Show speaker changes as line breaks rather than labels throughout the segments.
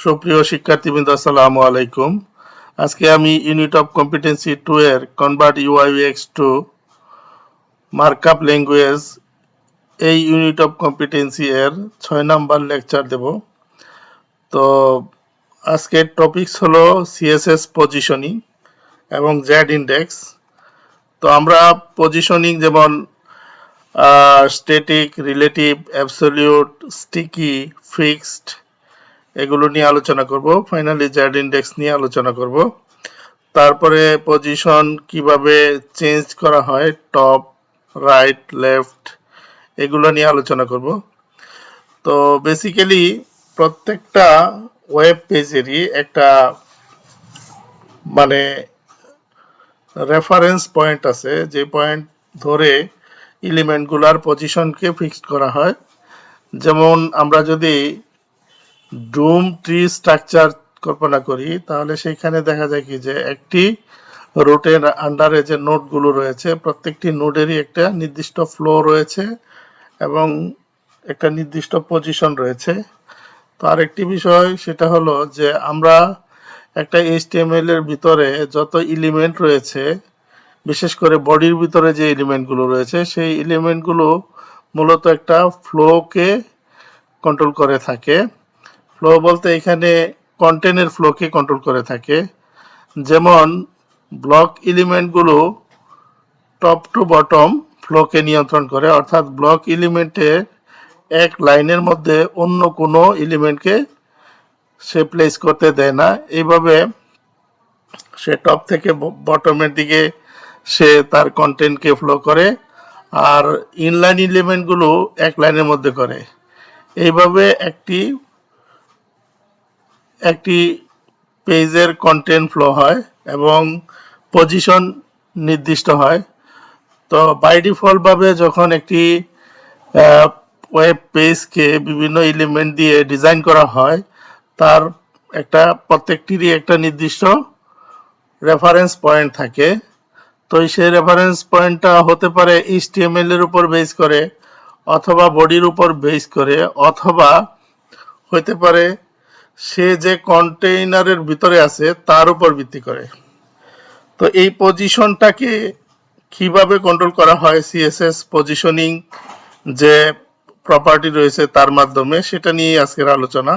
সুপ্রিয় শিক্ষার্থীবৃন্দ, আসসালামু আলাইকুম। আজকে আমি ইউনিট অফ কম্পিটেন্সি 2 এর convert UI UX two markup language এই ইউনিট অফ কম্পিটেন্সি এর 6 নাম্বার লেকচার দেব। তো আজকের টপিকস হলো সিএসএস পজিশনিং এবং জেড ইন্ডেক্স। তো আমরা পজিশনিং যেমন static, relative, absolute, sticky, fixed এগুলো নিয়ে আলোচনা করব। ফাইনালি জেড ইন্ডেক্স নিয়ে আলোচনা করব। তারপরে পজিশন কিভাবে চেঞ্জ করা হয়, টপ, রাইট, লেফট এগুলো নিয়ে আলোচনা করব। তো বেসিক্যালি প্রত্যেকটা ওয়েব পেজেরই একটা মানে রেফারেন্স পয়েন্ট আছে, যে পয়েন্ট ধরে এলিমেন্টগুলোর পজিশনকে ফিক্সড করা হয়। যেমন আমরা যদি ডুম ট্রি স্ট্রাকচার কল্পনা করি, তাহলে সেইখানে দেখা যায় কি যে একটি রুটের আন্ডারে যে নোডগুলো রয়েছে, প্রত্যেকটি নোডেরই একটা নির্দিষ্ট ফ্লো রয়েছে এবং একটা নির্দিষ্ট পজিশন রয়েছে। তো আরেকটি বিষয় সেটা হলো যে আমরা একটা এইচটিএমএল এর ভিতরে যত এলিমেন্ট রয়েছে, বিশেষ করে বডির ভিতরে যে এলিমেন্টগুলো রয়েছে, সেই এলিমেন্টগুলো মূলত একটা ফ্লোকে কন্ট্রোল করে থাকে। ফ্লো বলতে এখানে কন্টেন্টের ফ্লোকে কন্ট্রোল করে থাকে। যেমন ব্লক এলিমেন্টগুলো টপ টু বটম ফ্লোকে নিয়ন্ত্রণ করে, অর্থাৎ ব্লক এলিমেন্টের এক লাইনের মধ্যে অন্য কোনো এলিমেন্টকে সে প্লেস করতে দেয় না। এইভাবে সে টপ থেকে বটমের দিকে সে তার কন্টেন্টকে ফ্লো করে, আর ইনলাইন এলিমেন্টগুলো এক লাইনের মধ্যে করে। এইভাবে একটি পেজের কন্টেন্ট ফ্লো হয় এবং পজিশন নির্দিষ্ট হয়। তো বাই ডিফল্ট ভাবে যখন একটি ওয়েব পেজকে বিভিন্ন এলিমেন্ট দিয়ে ডিজাইন করা হয়, তার প্রত্যেকটিরই একটা নির্দিষ্ট রেফারেন্স পয়েন্ট থাকে। তো সেই রেফারেন্স পয়েন্টটা হতে পারে এইচটিএমএল এর উপর বেস করে, অথবা বডির উপর বেস করে, অথবা হতে পারে সে যে কন্টেইনারের ভিতরে আছে তার উপর ভিত্তি করে। তো এই পজিশনটাকে কিভাবে কন্ট্রোল করা হয় সিএসএস পজিশনিং যে প্রপার্টি রয়েছে তার মাধ্যমে, সেটা নিয়ে আজকের আলোচনা।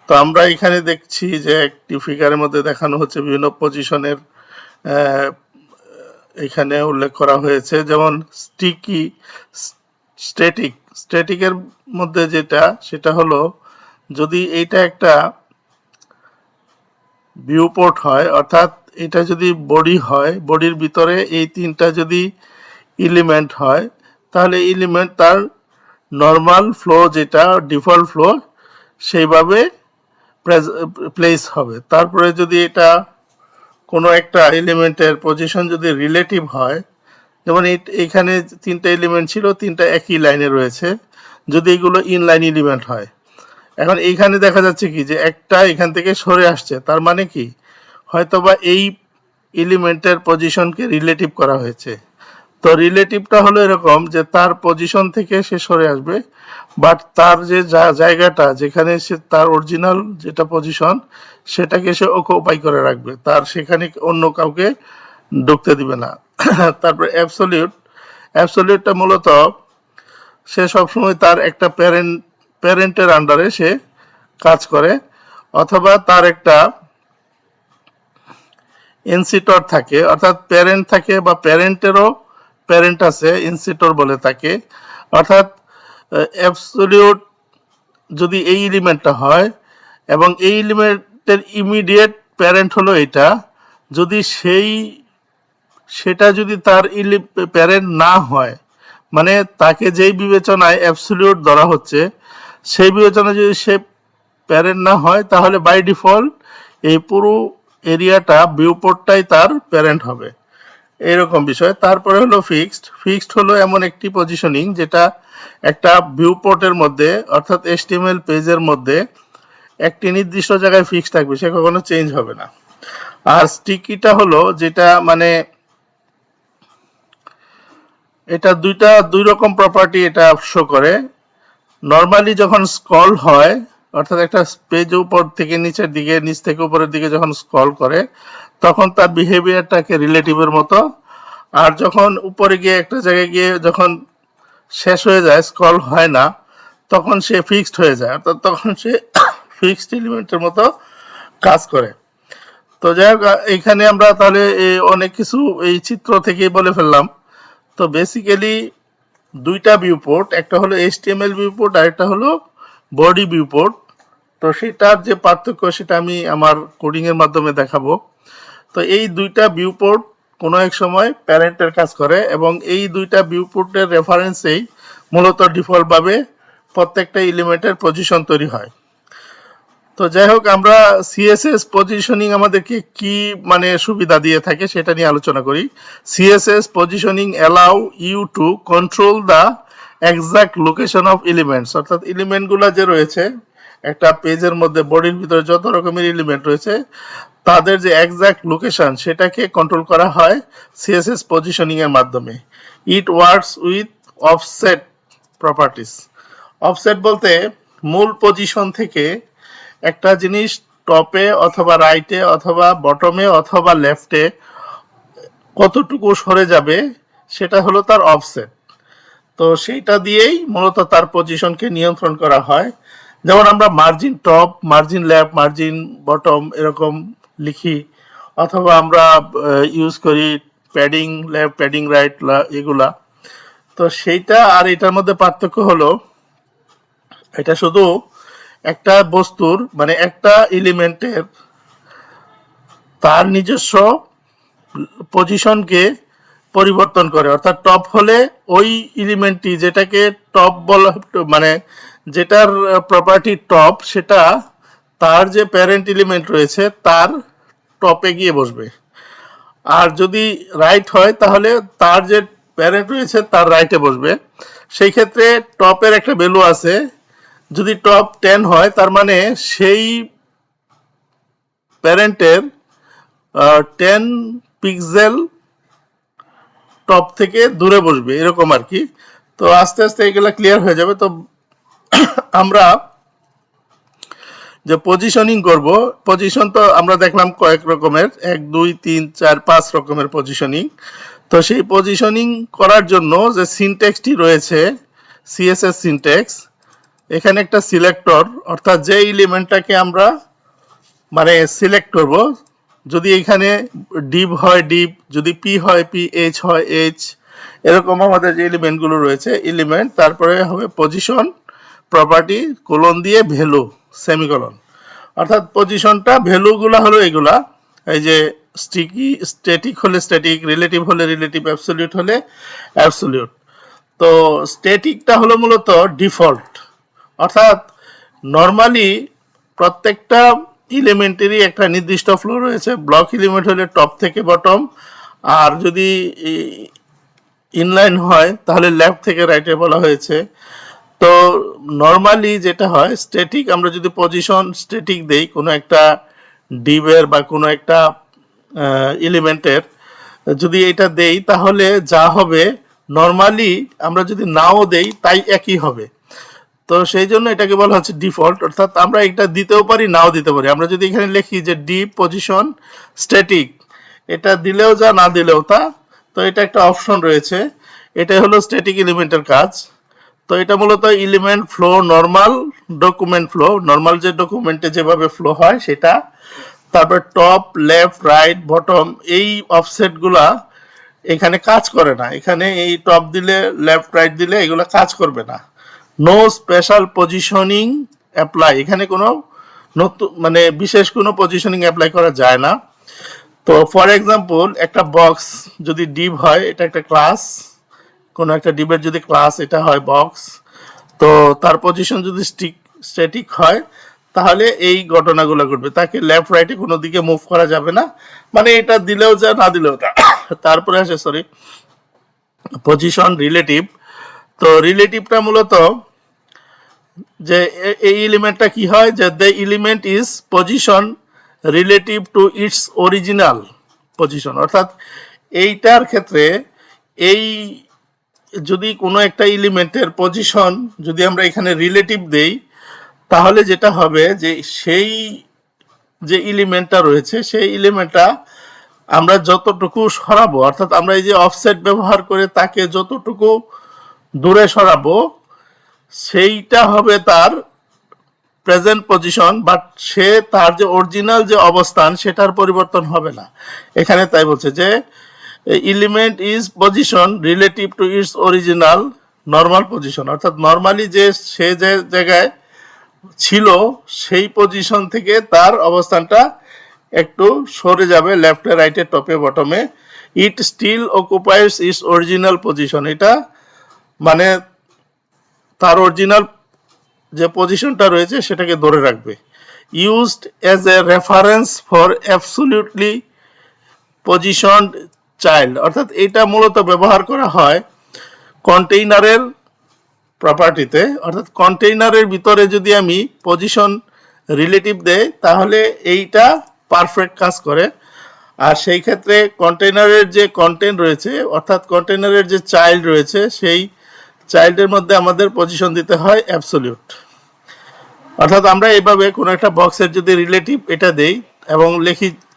তো আমরা এখানে দেখছি যে একটি ফিগারের মধ্যে দেখানো হচ্ছে বিভিন্ন পজিশনের এখানে উল্লেখ করা হয়েছে। যেমন স্টিকি, স্ট্যাটিকের মধ্যে সেটা হলো, যদি এইটা একটা ভিউপোর্ট হয়, অর্থাৎ এটা যদি বডি হয়, বডির ভিতরে এই তিনটা যদি এলিমেন্ট হয়, তাহলে এলিমেন্ট তার নর্মাল ফ্লো, যেটা ডিফল্ট ফ্লো, সেইভাবে প্লেস হবে। তারপরে যদি এটা কোনো একটা এলিমেন্টের পজিশন যদি রিলেটিভ হয়, যেমন এইখানে তিনটা এলিমেন্ট ছিল, তিনটা একই লাইনে রয়েছে, যদি এগুলো ইনলাইন এলিমেন্ট হয়, এখন এইখানে দেখা যাচ্ছে কি যে একটা এখান থেকে সরে আসছে, তার মানে কি হয়তোবা এই এলিমেন্টের পজিশনকে রিলেটিভ করা হয়েছে। তো রিলেটিভটা হলো এরকম যে তার পজিশন থেকে সে সরে আসবে, বাট তার যে জায়গাটা যেখানে সে তার অরিজিনাল যেটা পজিশন, সেটাকে সে অকুপাই করে রাখবে, তার সেখানে অন্য কাউকে ঢুকতে দিবে না। তারপরে অ্যাবসলিউটটা মূলত সে সবসময় তার একটা প্যারেন্টের আন্ডারে সে কাজ করে, অথবা তার একটা ইনসিটর থাকে, অর্থাৎ প্যারেন্ট থাকে, বা প্যারেন্টেরও প্যারেন্ট আছে, ইনসিটর বলে তাকে। অর্থাৎ অ্যাবসলিউট যদি এই এলিমেন্টটা হয় এবং এই এলিমেন্টের ইমিডিয়েট প্যারেন্ট হলো এটা, যদি সেটা যদি তার প্যারেন্ট না হয়, মানে তাকে যেই বিবেচনায় অ্যাবসলিউট ধরা হচ্ছে, সেই বিবেচনায় যদি সে প্যারেন্ট না হয়, তাহলে বাই ডিফল্ট এই পুরো এরিয়াটা, ভিউপোর্টটাই তার প্যারেন্ট হবে, এরকম বিষয়। তারপরে হলো ফিক্সড হলো এমন একটি পজিশনিং যেটা একটা ভিউপোর্টের মধ্যে, অর্থাৎ এইচটিএমএল পেজের মধ্যে একটি নির্দিষ্ট জায়গায় ফিক্স থাকবে, সে কখনো চেঞ্জ হবে না। আর স্টিকিটা হলো যেটা মানে এটা দুই রকম প্রপার্টি এটা শো করে। নর্মালি যখন স্ক্রল হয়, অর্থাৎ একটা পেজ উপর থেকে নিচের দিকে, নিচ থেকে উপরের দিকে যখন স্ক্রল করে তখন তার বিহেভিয়ারটাকে রিলেটিভের মতো, আর যখন উপরে গিয়ে একটা জায়গায় গিয়ে যখন শেষ হয়ে যায়, স্ক্রল হয় না, তখন সে ফিক্সড হয়ে যায়, অর্থাৎ তখন সে ফিক্সড এলিমেন্টের মতো কাজ করে। তো যাই হোক, এইখানে আমরা তাহলে অনেক কিছু এই চিত্র থেকেই বলে ফেললাম। তো বেসিক্যালি দুইটা ভিউপোর্ট, একটা হলো HTML ভিউপোর্ট আর একটা হলো বডি ভিউপোর্ট। তো সেটার যে পার্থক্য সেটা আমি আমার কোডিং এর মাধ্যমে দেখাবো। তো এই দুইটা ভিউপোর্ট কোনো এক সময় প্যারেন্টের কাজ করে এবং এই দুইটা ভিউপোর্টের রেফারেন্সেই মূলত ডিফল্টভাবে প্রত্যেকটা এলিমেন্টের পজিশন তৈরি হয়। তো যাই হোক, আমরা সিএসএস পজিশনিং আমাদেরকে কি মানে সুবিধা দিয়ে থাকে সেটা নিয়ে আলোচনা করি। CSS positioning allow you to control the exact location of elements, অর্থাৎ এলিমেন্টগুলো যে রয়েছে একটা পেজের মধ্যে, বডির ভিতরে যত রকমের এলিমেন্ট রয়েছে তাদের যে এক্সাক্ট লোকেশন সেটাকে কন্ট্রোল করা হয় সিএসএস পজিশনিং এর মাধ্যমে। It works with offset properties. Offset বলতে মূল পজিশন থেকে একটা জিনিস টপে অথবা রাইটে অথবা বটমে অথবা লেফটে কতটুকু সরে যাবে সেটা হলো তার অফসেট। তো সেইটা দিয়েই মূলত তার পজিশনকে নিয়ন্ত্রণ করা হয়। যেমন আমরা margin top, margin left, margin bottom এরকম লিখি, অথবা আমরা ইউজ করি প্যাডিং লেফট, প্যাডিং রাইট, এগুলা। তো সেইটা আর এটার মধ্যে পার্থক্য হলো এটা শুধু একটা বস্তুর মানে একটা এলিমেন্টের তার নিজস্ব পজিশনকে পরিবর্তন করে, অর্থাৎ টপ হলে ওই এলিমেন্টটি যেটাকে টপ বলা মানে যেটার প্রপার্টি টপ সেটা তার যে প্যারেন্ট এলিমেন্ট রয়েছে তার টপে গিয়ে বসবে। আর যদি রাইট হয় তাহলে তার যে প্যারেন্ট রয়েছে তার রাইটে বসবে। সেই ক্ষেত্রে টপের একটা ভ্যালু আছে, যদি টপ 10 হয় তার মানে সেই প্যারেন্টের 10 পিক্সেল টপ থেকে দূরে বসবে, এরকম আর কি। তো আস্তে আস্তে এগুলা ক্লিয়ার হয়ে যাবে। তো আমরা যে পজিশনিং করব, পজিশন তো আমরা দেখলাম কয়েক রকমের, 1 2 3 4 5 রকমের পজিশনিং। তো সেই পজিশনিং করার জন্য যে সিনট্যাক্সটি রয়েছে সিএসএস সিনট্যাক্স, এখানে একটা সিলেক্টর, অর্থাৎ যে এলিমেন্টটাকে আমরা মানে সিলেক্ট করব, যদি এখানে ডিপ হয় ডিপ, যদি পি হয় পি, এইচ হয় এইচ, এরকম আমাদের যে এলিমেন্টগুলো রয়েছে এলিমেন্ট, তারপরে হবে পজিশন প্রপার্টি কোলন দিয়ে ভ্যালু সেমিকোলন। অর্থাৎ পজিশনটা ভ্যালুগুলো হলো এগুলা, এই যে স্ট্যাটিক হলে স্ট্যাটিক, রিলেটিভ হলে রিলেটিভ, অ্যাবসলিউট হলে অ্যাবসলিউট। তো স্ট্যাটিকটা হলো মূলত ডিফল্ট, অর্থাৎ নর্মালি প্রত্যেকটা এলিমেন্টেরই একটা নির্দিষ্ট ফ্লো রয়েছে। ব্লক এলিমেন্ট হলে টপ থেকে বটম, আর যদি ইনলাইন হয় তাহলে লেফট থেকে রাইটে বলা হয়েছে। তো নর্মালি যেটা হয় স্ট্যাটিক, আমরা যদি পজিশন স্ট্যাটিক দেই কোনো একটা ডিবের বা কোনো একটা এলিমেন্টের, যদি এটা দেই তাহলে যা হবে নর্মালি আমরা যদি নাও দেই তাই একই হবে। তো সেই জন্য এটাকে বলা হচ্ছে ডিফল্ট, অর্থাৎ আমরা এটা দিতেও পারি নাও দিতে পারি। আমরা যদি এখানে লিখি যে ডিপ পজিশন স্ট্যাটিক, এটা দিলেও যা না দিলেও তা। তো এটা একটা অপশন রয়েছে, এটাই হলো স্ট্যাটিক এলিমেন্টের কাজ। তো এটা মূলত element flow, normal document flow, normal যে ডকুমেন্টে যেভাবে ফ্লো হয় সেটা। তারপর টপ, লেফট, রাইট, বটম এই অফসেটগুলা এখানে কাজ করে না। এখানে এই টপ দিলে, লেফট রাইট দিলে এগুলো কাজ করবে না। নো স্পেশাল পজিশনিং অ্যাপ্লাই, এখানে কোনো নতুন মানে বিশেষ কোনো পজিশনিং অ্যাপ্লাই করা যায় না। তো ফর এক্সাম্পল একটা বক্স যদি ডিভ হয়, এটা একটা ক্লাস, কোনো একটা ডিবের যদি ক্লাস এটা হয় বক্স, তো তার পজিশন যদি স্ট্যাটিক হয় তাহলে এই ঘটনাগুলো ঘটবে, তাকে লেফট রাইটে কোনো দিকে মুভ করা যাবে না, মানে এটা দিলেও যা না দিলেও তা। তারপরে আসে পজিশন রিলেটিভ। তো রিলেটিভটা মূলত যে এই এলিমেন্টটা কি হয়, যে the element is position relative to its original position, অর্থাৎ এইটার ক্ষেত্রে এই যদি কোনো একটা এলিমেন্টের পজিশন যদি আমরা এখানে রিলেটিভ দেই তাহলে যেটা হবে যে সেই যে এলিমেন্টটা রয়েছে সেই এলিমেন্টটা আমরা যতটুকু সরাবো, অর্থাৎ আমরা এই যে অফসেট ব্যবহার করে তাকে যতটুকু দূরে সরাবো সেইটা হবে তার প্রেজেন্ট পজিশন, বাট সে তার যে অরিজিনাল যে অবস্থান সেটার পরিবর্তন হবে না। এখানে তাই বলছে যে element is position relative to its original normal position, অর্থাৎ নর্মালি যে সে যে জায়গায় ছিল সেই পজিশন থেকে তার অবস্থানটা একটু সরে যাবে লেফটে রাইটে টপে বটমে। It still occupies its original position, এটা মানে তার অরিজিনাল যে পজিশনটা রয়েছে সেটাকে ধরে রাখবে। Used as a reference for absolutely positioned child, অর্থাৎ এটা মূলত ব্যবহার করা হয় কন্টেইনারের প্রপার্টিতে, অর্থাৎ কন্টেইনারের ভিতরে যদি আমি পজিশন রিলেটিভ দেই তাহলে এইটা পারফেক্ট কাজ করে। আর সেই ক্ষেত্রে কন্টেইনারের যে কন্টেন্ট রয়েছে অর্থাৎ কন্টেইনারের যে চাইল্ড রয়েছে সেই চাইল্ডের মধ্যে আমাদের পজিশন দিতে হয় অ্যাবসলিউট। অর্থাৎ আমরা এইভাবে কোনো একটা বক্সের যদি রিলেটিভ এটা দেই এবং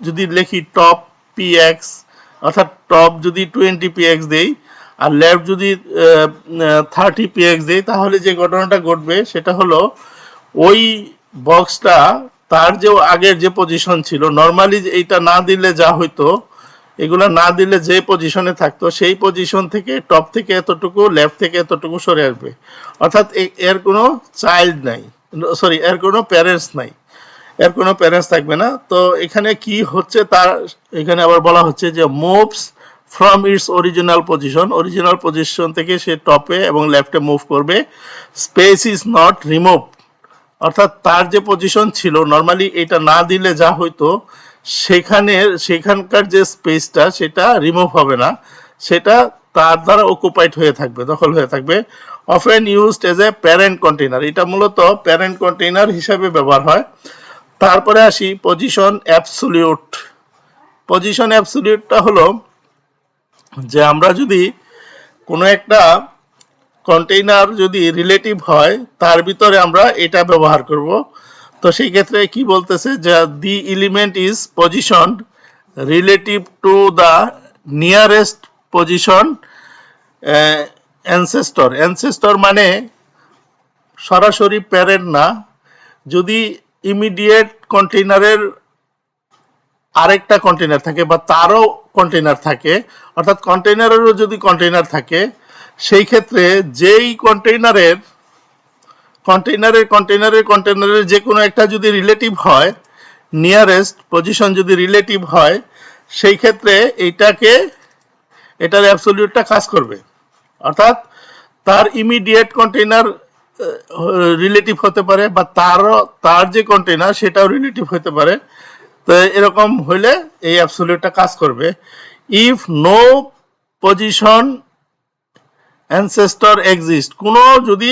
যদি লিখি টপ px, অর্থাৎ টপ যদি 20 px দেই আর লেফট যদি 30 px দেই, তাহলে যে ঘটনাটা ঘটবে সেটা হলো ওই বক্সটা তার যে আগের যে পজিশন ছিল, নর্মালি এইটা না দিলে যা হইতো, এগুলো না দিলে যে পজিশনে থাকতো সেই পজিশন থেকে টপ থেকে এতটুকু লেফট থেকে এতটুকু সরে আসবে। অর্থাৎ এর কোনো চাইল্ড নাই, সরি এর কোনো প্যারেন্টস নাই, এর কোনো প্যারেন্টস থাকবে না। তো এখানে কি হচ্ছে তার এখানে আবার বলা হচ্ছে যে moves from its original position থেকে সে টপে এবং লেফটে মুভ করবে। স্পেস ইজ নট রিমুভ, অর্থাৎ তার যে পজিশন ছিল নর্মালি এটা না দিলে যা হইতো সেখানকার যে স্পেসটা সেটা রিমুভ হবে না, সেটা তার দ্বারা অকুপাইড হয়ে থাকবে, দখল হয়ে থাকবে। Often used as a parent container, এটা মূলত প্যারেন্ট কন্টেইনার হিসাবে ব্যবহার হয়। তারপরে আসি পজিশন অ্যাবসলিউট। পজিশন অ্যাবসলিউটটা হলো যে আমরা যদি কোনো একটা কন্টেইনার যদি রিলেটিভ হয় তার ভিতরে আমরা এটা ব্যবহার করব। তো সেই ক্ষেত্রে কি বলতেছে যে the element is positioned relative to the nearest position ancestor মানে সরাসরি প্যারেন্ট না, যদি ইমিডিয়েট কন্টেইনারের আরেকটা কন্টেইনার থাকে বা তারও কন্টেইনার থাকে, অর্থাৎ কন্টেইনারেরও যদি কন্টেইনার থাকে সেই ক্ষেত্রে যেই কন্টেইনারের যে কোনো একটা যদি রিলেটিভ হয়, নিয়ারেস্ট পজিশন যদি রিলেটিভ হয়, সেই ক্ষেত্রে এটার অ্যাবসলিউটটা কাজ করবে। অর্থাৎ তার ইমিডিয়েট কন্টেইনার রিলেটিভ হতে পারে বা তার যে কন্টেইনার সেটাও রিলেটিভ হতে পারে। তো এরকম হইলে এই অ্যাবসলিউটটা কাজ করবে। If no position ancestor exist, কোনো যদি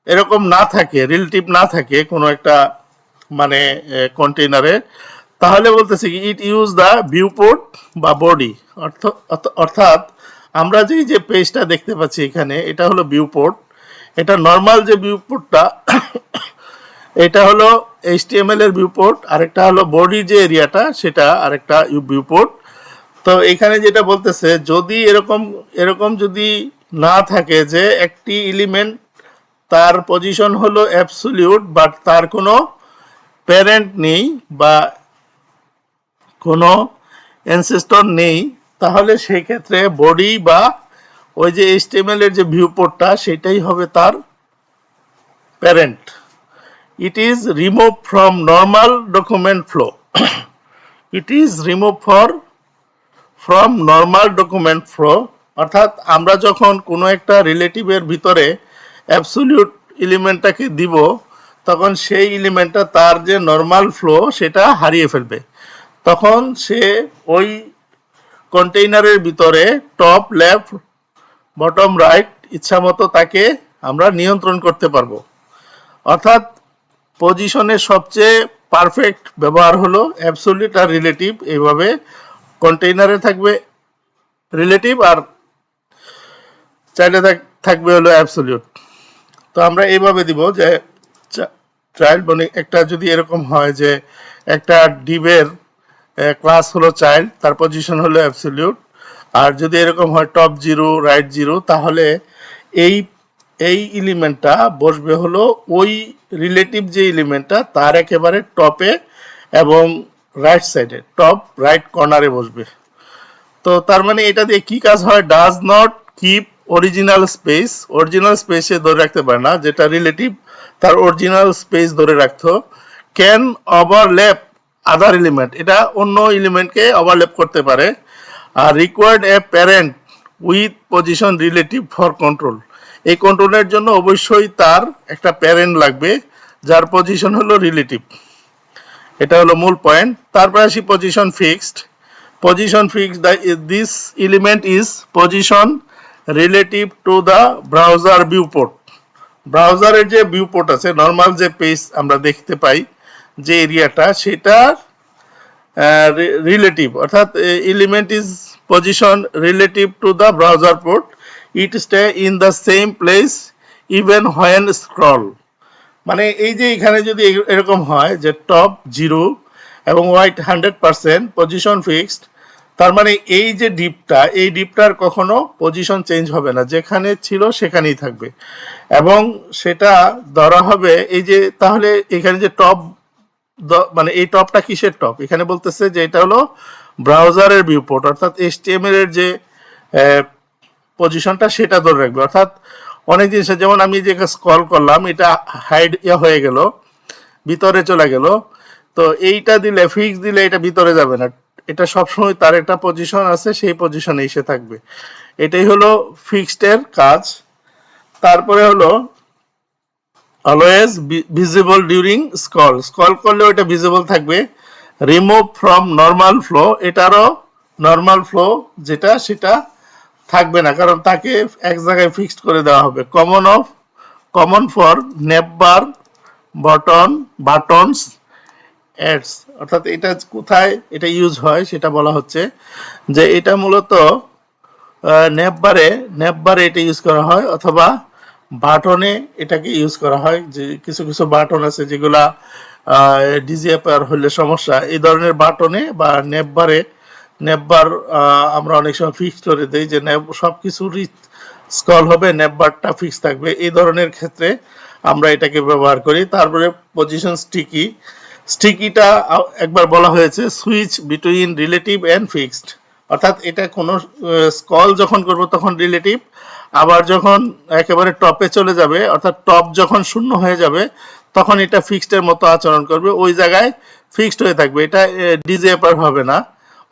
এরকম না থাকে, রিলেটিভ না থাকে কোনো একটা মানে কন্টেইনারে, তাহলে বলতেছে কি ইট ইউজ দ্য ভিউপোর্ট বা বডি। অর্থাৎ আমরা যে পেজটা দেখতে পাচ্ছি এখানে এটা হলো ভিউপোর্ট। এটা নর্মাল যে ভিউপোর্টটা এটা হলো HTML এর ভিউপোর্ট, আরেকটা হলো বডি যে এরিয়াটা সেটা আরেকটা ভিউপোর্ট। তো এখানে যেটা বলতেছে যদি এরকম যদি না থাকে যে একটি এলিমেন্ট তার পজিশন হলো অ্যাবসলিউট বাট তার কোনো প্যারেন্ট নেই বা কোনো অ্যানসেস্টর নেই, তাহলে সেই ক্ষেত্রে বডি বা ওই যে HTML এর যে ভিউপোর্টটা সেটাই হবে তার parent. It is remove from normal document flow it is remove from normal document flow, অর্থাৎ আমরা যখন কোনো একটা রিলেটিভের ভিতরে অ্যাবসলিউট এলিমেন্টটাকে দিব তখন সেই এলিমেন্টটা তার যে নর্মাল ফ্লো সেটা হারিয়ে ফেলবে। তখন সে ওই কন্টেইনারের ভিতরে টপ লেফট বটম রাইট ইচ্ছামতো তাকে আমরা নিয়ন্ত্রণ করতে পারবো। অর্থাৎ পজিশনের সবচেয়ে পারফেক্ট ব্যবহার হলো অ্যাবসলিউট আর রিলেটিভ। এইভাবে কন্টেইনারে থাকবে রিলেটিভ আর চাইলে থাকবে হলো অ্যাবসলিউট। তো আমরা এইভাবে দিব যে চাইল্ড মানে একটা যদি এরকম হয় যে একটা ডিবের ক্লাস হলো চাইল্ড, তার পজিশন হলো অ্যাবসলিউট, আর যদি এরকম হয় টপ জিরো রাইট জিরো, তাহলে এই এই এলিমেন্টটা বসবে হলো ওই রিলেটিভ যে এলিমেন্টটা তার একেবারে টপে এবং রাইট সাইডে, টপ রাইট কর্নারে বসবে। তো তার মানে এটা দিয়ে কি কাজ হয়, does not keep original space, original স্পেসে ধরে রাখতে পারে না, যেটা রিলেটিভ তার অরিজিনাল স্পেস ধরে রাখতো। ক্যান ওভারল্যাপ আদার এলিমেন্ট, এটা অন্য এলিমেন্টকে ওভারল্যাপ করতে পারে। আর required A parent with position relative for control, এই কন্ট্রোলের জন্য অবশ্যই তার একটা প্যারেন্ট লাগবে যার পজিশন হলো রিলেটিভ। এটা হলো মূল পয়েন্ট। তারপরে আসি position fixed. Position fixed, this element is position relative to the browser viewport. ব্রাউজারের যে ভিউপোর্ট আছে, নর্মাল যে পেজ আমরা দেখতে পাই যে এরিয়াটা, সেটার রিলেটিভ, অর্থাৎ element is position relative to the browser port, it stay in the same place even when scroll. মানে এই যে এখানে যদি এরকম হয় যে টপ জিরো এবং হোয়াইট 100% পজিশন ফিক্সড, তার মানে এই যে ডিপটা, এই ডিপটার কখনো পজিশন চেঞ্জ হবে না, যেখানে ছিল সেখানেই থাকবে। এবং সেটা ধরা হবে এই যে, তাহলে এখানে যে টপ, মানে এই টপটা কিসের টপ, এখানে বলতেছে যে এটা হলো ব্রাউজারের ভিউপোর্ট, অর্থাৎ HTML এর যে পজিশনটা সেটা ধরে রাখবে। অর্থাৎ অনেক জিনিস, যেমন আমি যে স্ক্রল করলাম, এটা হাইড হয়ে গেল, ভিতরে চলে গেল, তো এইটা দিলে, ফিক্স দিলে এটা ভিতরে যাবে না, এটা সবসময় তার একটা পজিশন আছে, সেই পজিশনে এসে থাকবে। এটাই হলো ফিক্সডের কাজ। তারপরে হলো always visible during scroll, scroll করলেও এটা ভিজিবল থাকবে। রিমুভ ফ্রম নর্মাল ফ্লো, এটারও নর্মাল ফ্লো যেটা সেটা থাকবে না, কারণ তাকে এক জায়গায় ফিক্সড করে দেওয়া হবে। কমন ফর নেপবার বাটনস অ্যাডস, অর্থাৎ এটা কোথায় এটা ইউজ হয় সেটা বলা হচ্ছে, যে এটা মূলত নেপবারে এটা ইউজ করা হয়, অথবা বাটনে এটাকে ইউজ করা হয়। যে কিছু কিছু বাটন আছে যেগুলা ডিজিএপার হলে সমস্যা, এই ধরনের বাটনে বা নেপবার আমরা অনেক সময় ফিক্স করে দিই, যে সব কিছু স্ক্রল হবে, নেপবারটা ফিক্স থাকবে, এই ধরনের ক্ষেত্রে আমরা এটাকে ব্যবহার করি। তারপরে পজিশন স্টিকিটা একবার বলা হয়েছে, switch between relative and fixed, অর্থাৎ এটা কোনো স্ক্রল যখন করব তখন রিলেটিভ, আবার যখন একেবারে টপে চলে যাবে, অর্থাৎ টপ যখন শূন্য হয়ে যাবে, তখন এটা ফিক্সডের মতো আচরণ করবে, ওই জায়গায় ফিক্সড হয়ে থাকবে, এটা ডিজেপার হবে না,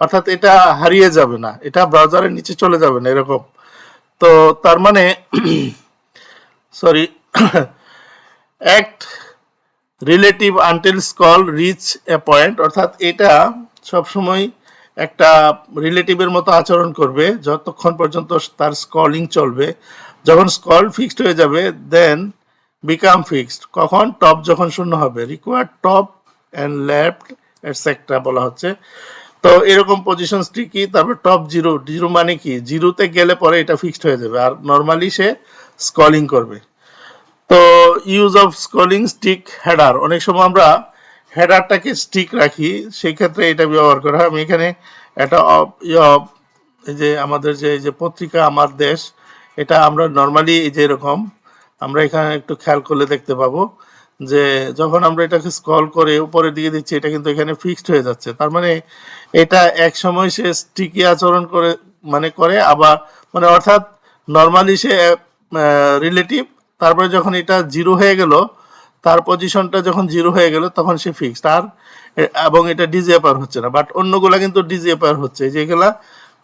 অর্থাৎ এটা হারিয়ে যাবে না, এটা ব্রাউজারের নিচে চলে যাবে না, এরকম। তো তার মানে sorry act relative until scroll reach a point, অর্থাৎ এটা সবসময় একটা রিলেটিভের মতো আচরণ করবে যতক্ষণ পর্যন্ত তার স্ক্রলিং চলবে। যখন স্ক্রল ফিক্সড হয়ে যাবে, দেন বিকাম ফিক্সড, কখন টপ যখন শূন্য হবে। Required top and left etcetera বলা হচ্ছে। তো এরকম পজিশন স্টিকি। তারপর টপ জিরো, জিরো মানে কি, জিরোতে গেলে পরে এটা ফিক্সড হয়ে যাবে, আর নর্মালি সে স্ক্রলিং করবে। তো use of scrolling stick header, অনেক সময় আমরা হেডারটাকে স্টিক রাখি, সেই ক্ষেত্রে এটা ব্যবহার করা হয়। আমি এখানে একটা এই যে আমাদের যে পত্রিকা আমার দেশ, এটা আমরা নর্মালি এই যে এরকম, আমরা এখানে একটু খেয়াল করলে দেখতে পাবো যে যখন আমরা এটাকে স্ক্রল করে উপরের দিকে দিচ্ছি, এটা কিন্তু এখানে ফিক্সড হয়ে যাচ্ছে, তার মানে এটা এক সময় সে স্টিকি আচরণ করে আবার, মানে অর্থাৎ নর্মালি সে রিলেটিভ, তারপরে যখন এটা জিরো হয়ে গেল, তার পজিশনটা যখন জিরো হয়ে গেল, তখন সে ফিক্সড, আর এবং এটা ডিজিএপার হচ্ছে না। বাট অন্যগুলা কিন্তু ডিজিএপার হচ্ছে, যেগুলা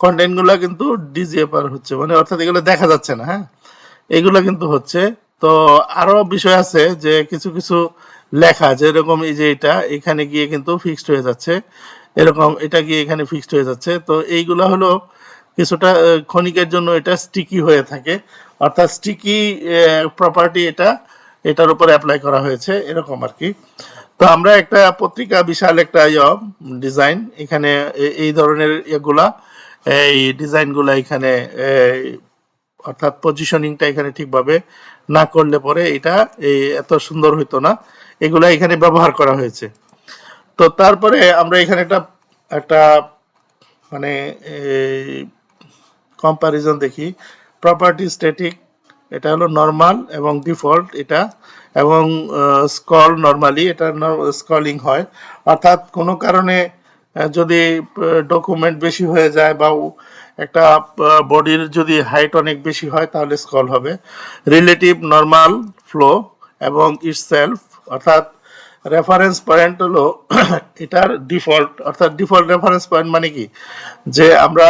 কন্টেন্টগুলা কিন্তু ডিজিএপার হচ্ছে, মানে অর্থাৎ এগুলো দেখা যাচ্ছে না। হ্যাঁ, এগুলো কিন্তু হচ্ছে। তো আরো বিষয় আছে যে কিছু কিছু লেখা, যেরকম এই যে এটা এখানে গিয়ে কিন্তু ফিক্সড হয়ে যাচ্ছে, এরকম এটা গিয়ে এখানে ফিক্সড হয়ে যাচ্ছে। তো এইগুলা হলো কিছুটা ক্ষণিকের জন্য এটা স্টিকি হয়ে থাকে, অর্থাৎ স্টিকি প্রপার্টি এটার উপর অ্যাপ্লাই করা হয়েছে, এরকম আর কি। তো আমরা একটা পত্রিকা, বিশাল একটা ডিজাইন, এখানে এই ধরনের এগুলা, এই ডিজাইনগুলা এখানে, অর্থাৎ পজিশনিংটা এখানে ঠিকভাবে না করলে পরে এটা এত সুন্দর হইতো না। এগুলা এখানে ব্যবহার করা হয়েছে। তো তারপরে আমরা এখানে একটা একটা মানে কম্পারিজন দেখি। প্রপার্টি স্ট্যাটিক, এটা হলো নর্মাল এবং ডিফল্ট এটা, এবং স্কল নর্মালি এটা স্কলিং হয়, অর্থাৎ কোনো কারণে যদি ডকুমেন্ট বেশি হয়ে যায় বা একটা বডির যদি হাইট অনেক বেশি হয় তাহলে স্কল হবে। রিলেটিভ নর্মাল ফ্লো এবং ইটসেলফ, অর্থাৎ রেফারেন্স পয়েন্ট হলো এটার ডিফল্ট, অর্থাৎ ডিফল্ট রেফারেন্স পয়েন্ট মানে কি, যে আমরা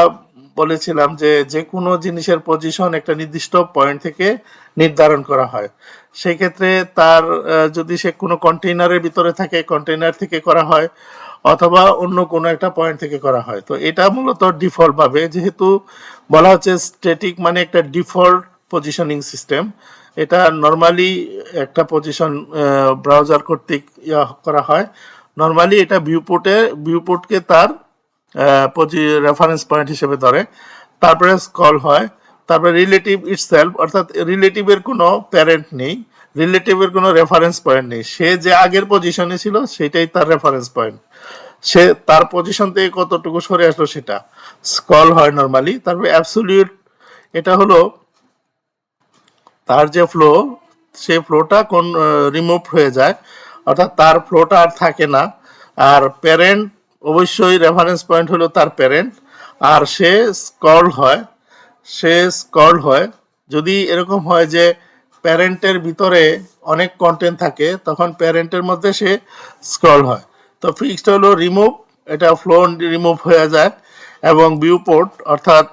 বলেছিলাম যে যে কোনো জিনিসের পজিশন একটা নির্দিষ্ট পয়েন্ট থেকে নির্ধারণ করা হয়। সেই ক্ষেত্রে তার যদি সে কোনো কন্টেইনারের ভিতরে থাকে কন্টেইনার থেকে করা হয়, অথবা অন্য কোনো একটা পয়েন্ট থেকে করা হয়। তো এটা মূলত ডিফল্ট ভাবে, যেহেতু বলা হচ্ছে স্ট্যাটিক মানে একটা ডিফল্ট পজিশনিং সিস্টেম, এটা নর্মালি একটা পজিশন ব্রাউজার কর্তৃক করা হয়। নর্মালি এটা ভিউপোর্টকে তার রেফারেন্স পয়েন্ট হিসেবে ধরে, তারপরে স্কল হয়, তারপরে রিলেটিভ ইটসেলফ, অর্থাৎ রিলেটিভের কোনো প্যারেন্ট নেই, রিলেটিভের কোনো রেফারেন্স পয়েন্ট নেই, সে যে আগের পজিশনে ছিল সেটাই তার রেফারেন্স পয়েন্ট, সে তার পজিশন থেকে কতটুকু সরে আসলো সেটা স্কল হয় নর্মালি। তারপরে অ্যাবসলিউট, এটা হলো তার যে ফ্লো, সেই ফ্লোটা কোন রিমুভ হয়ে যায়, অর্থাৎ তার ফ্লোটা আর থাকে না। আর প্যারেন্ট, অবশ্যই রেফারেন্স পয়েন্ট হলো তার প্যারেন্ট, আর সে স্কর্ল হয়। যদি এরকম হয় যে প্যারেন্টের ভিতরে অনেক কন্টেন্ট থাকে তখন প্যারেন্টের মধ্যে সে স্ক্রল হয়। তো ফিক্সড হলো রিমুভ, এটা ফ্লো রিমুভ হয়ে যায়, এবং ভিউপোর্ট অর্থাৎ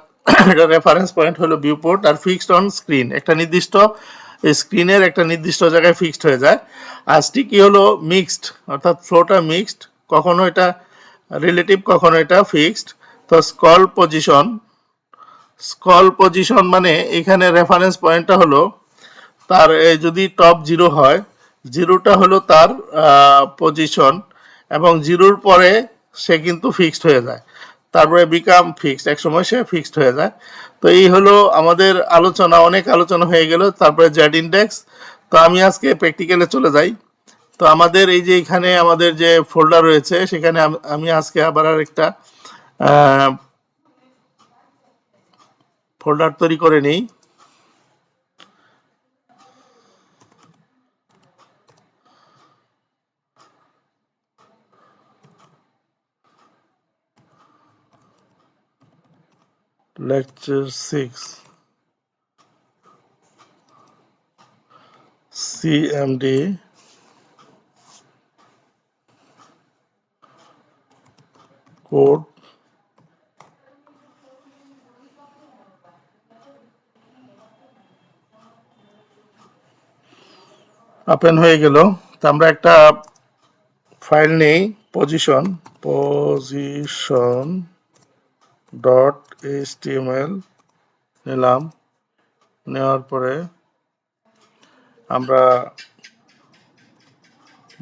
এটা রেফারেন্স পয়েন্ট হলো ভিউপোর্ট, আর ফিক্সড অন স্ক্রিন, একটা নির্দিষ্ট স্ক্রিনের একটা নির্দিষ্ট জায়গায় ফিক্সড হয়ে যায়। আর স্টিকি হলো মিক্সড, অর্থাৎ ফ্লোটা মিক্সড, কখনো এটা রিলেটিভ কখনো এটা ফিক্সড। তো স্কল পজিশন মানে এখানে রেফারেন্স পয়েন্টটা হলো তার যদি টপ জিরো হয়, জিরোটা হলো তার পজিশন, এবং জিরোর পরে সে কিন্তু ফিক্সড হয়ে যায়, তারপরে বিকাম ফিক্সড, এক সময় সে ফিক্সড হয়ে যায়। তো এই হলো আমাদের আলোচনা, অনেক আলোচনা হয়ে গেল। তারপরে জেড ইন্ডেক্স। তো আমি আজকে প্র্যাকটিক্যালে চলে যাই। তো আমাদের এই যে এখানে আমাদের যে ফোল্ডার রয়েছে সেখানে আমি আজকে আবার আরেকটা ফোল্ডার তৈরি করে নিই। lecture 6 CMD কোড ওপেন হয়ে গেল। তো আমরা একটা ফাইল নেই, পজিশন ডট এইচটিএমএল নিলাম। নেওয়ার পরে আমরা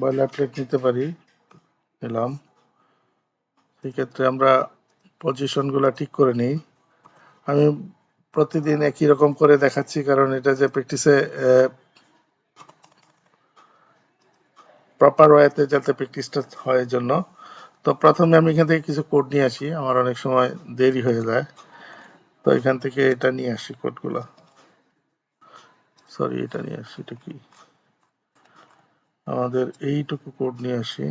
বয়লারপ্লেট নিতে পারি, নিলাম। সেক্ষেত্রে আমরা পজিশনগুলো ঠিক করে নিই। আমি প্রতিদিন একই রকম করে দেখাচ্ছি কারণ এটা যে প্র্যাকটিসে প্রপার ওয়েতে যাতে প্র্যাকটিসটা হয় জন্য। তো প্রথমে আমি এখান থেকে কিছু কোড নিয়ে আসি, আমার অনেক সময় দেরি হয়ে যায়। তো এখান থেকে এটা নিয়ে আসি কোডগুলো, সরি এটা নিয়ে আসি, এটা কি আমাদের এইটুকু কোড নিয়ে আসি।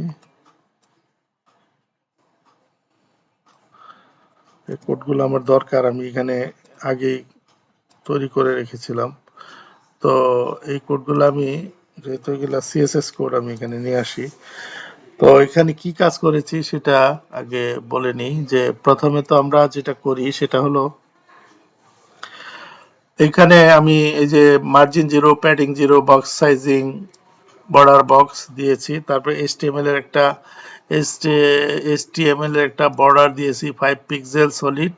এই কোডগুলো আমার দরকার, আমি এখানে আগেই তৈরি করে রেখেছিলাম। তো এই কোডগুলো আমি, যেহেতু এগুলো সিএসএস কোড, আমি এখানে নিয়ে আসি। তো এখানে কি কাজ করেছি সেটা আগে বলে নিই। যে প্রথমে তো আমরা যেটা করি সেটা হলো এখানে আমি এই যে margin zero, padding zero, box sizing, border box দিয়েছি। তারপরে এইচটিএমএল এর একটা বর্ডার দিয়েছি 5 পিক্সেল সলিড।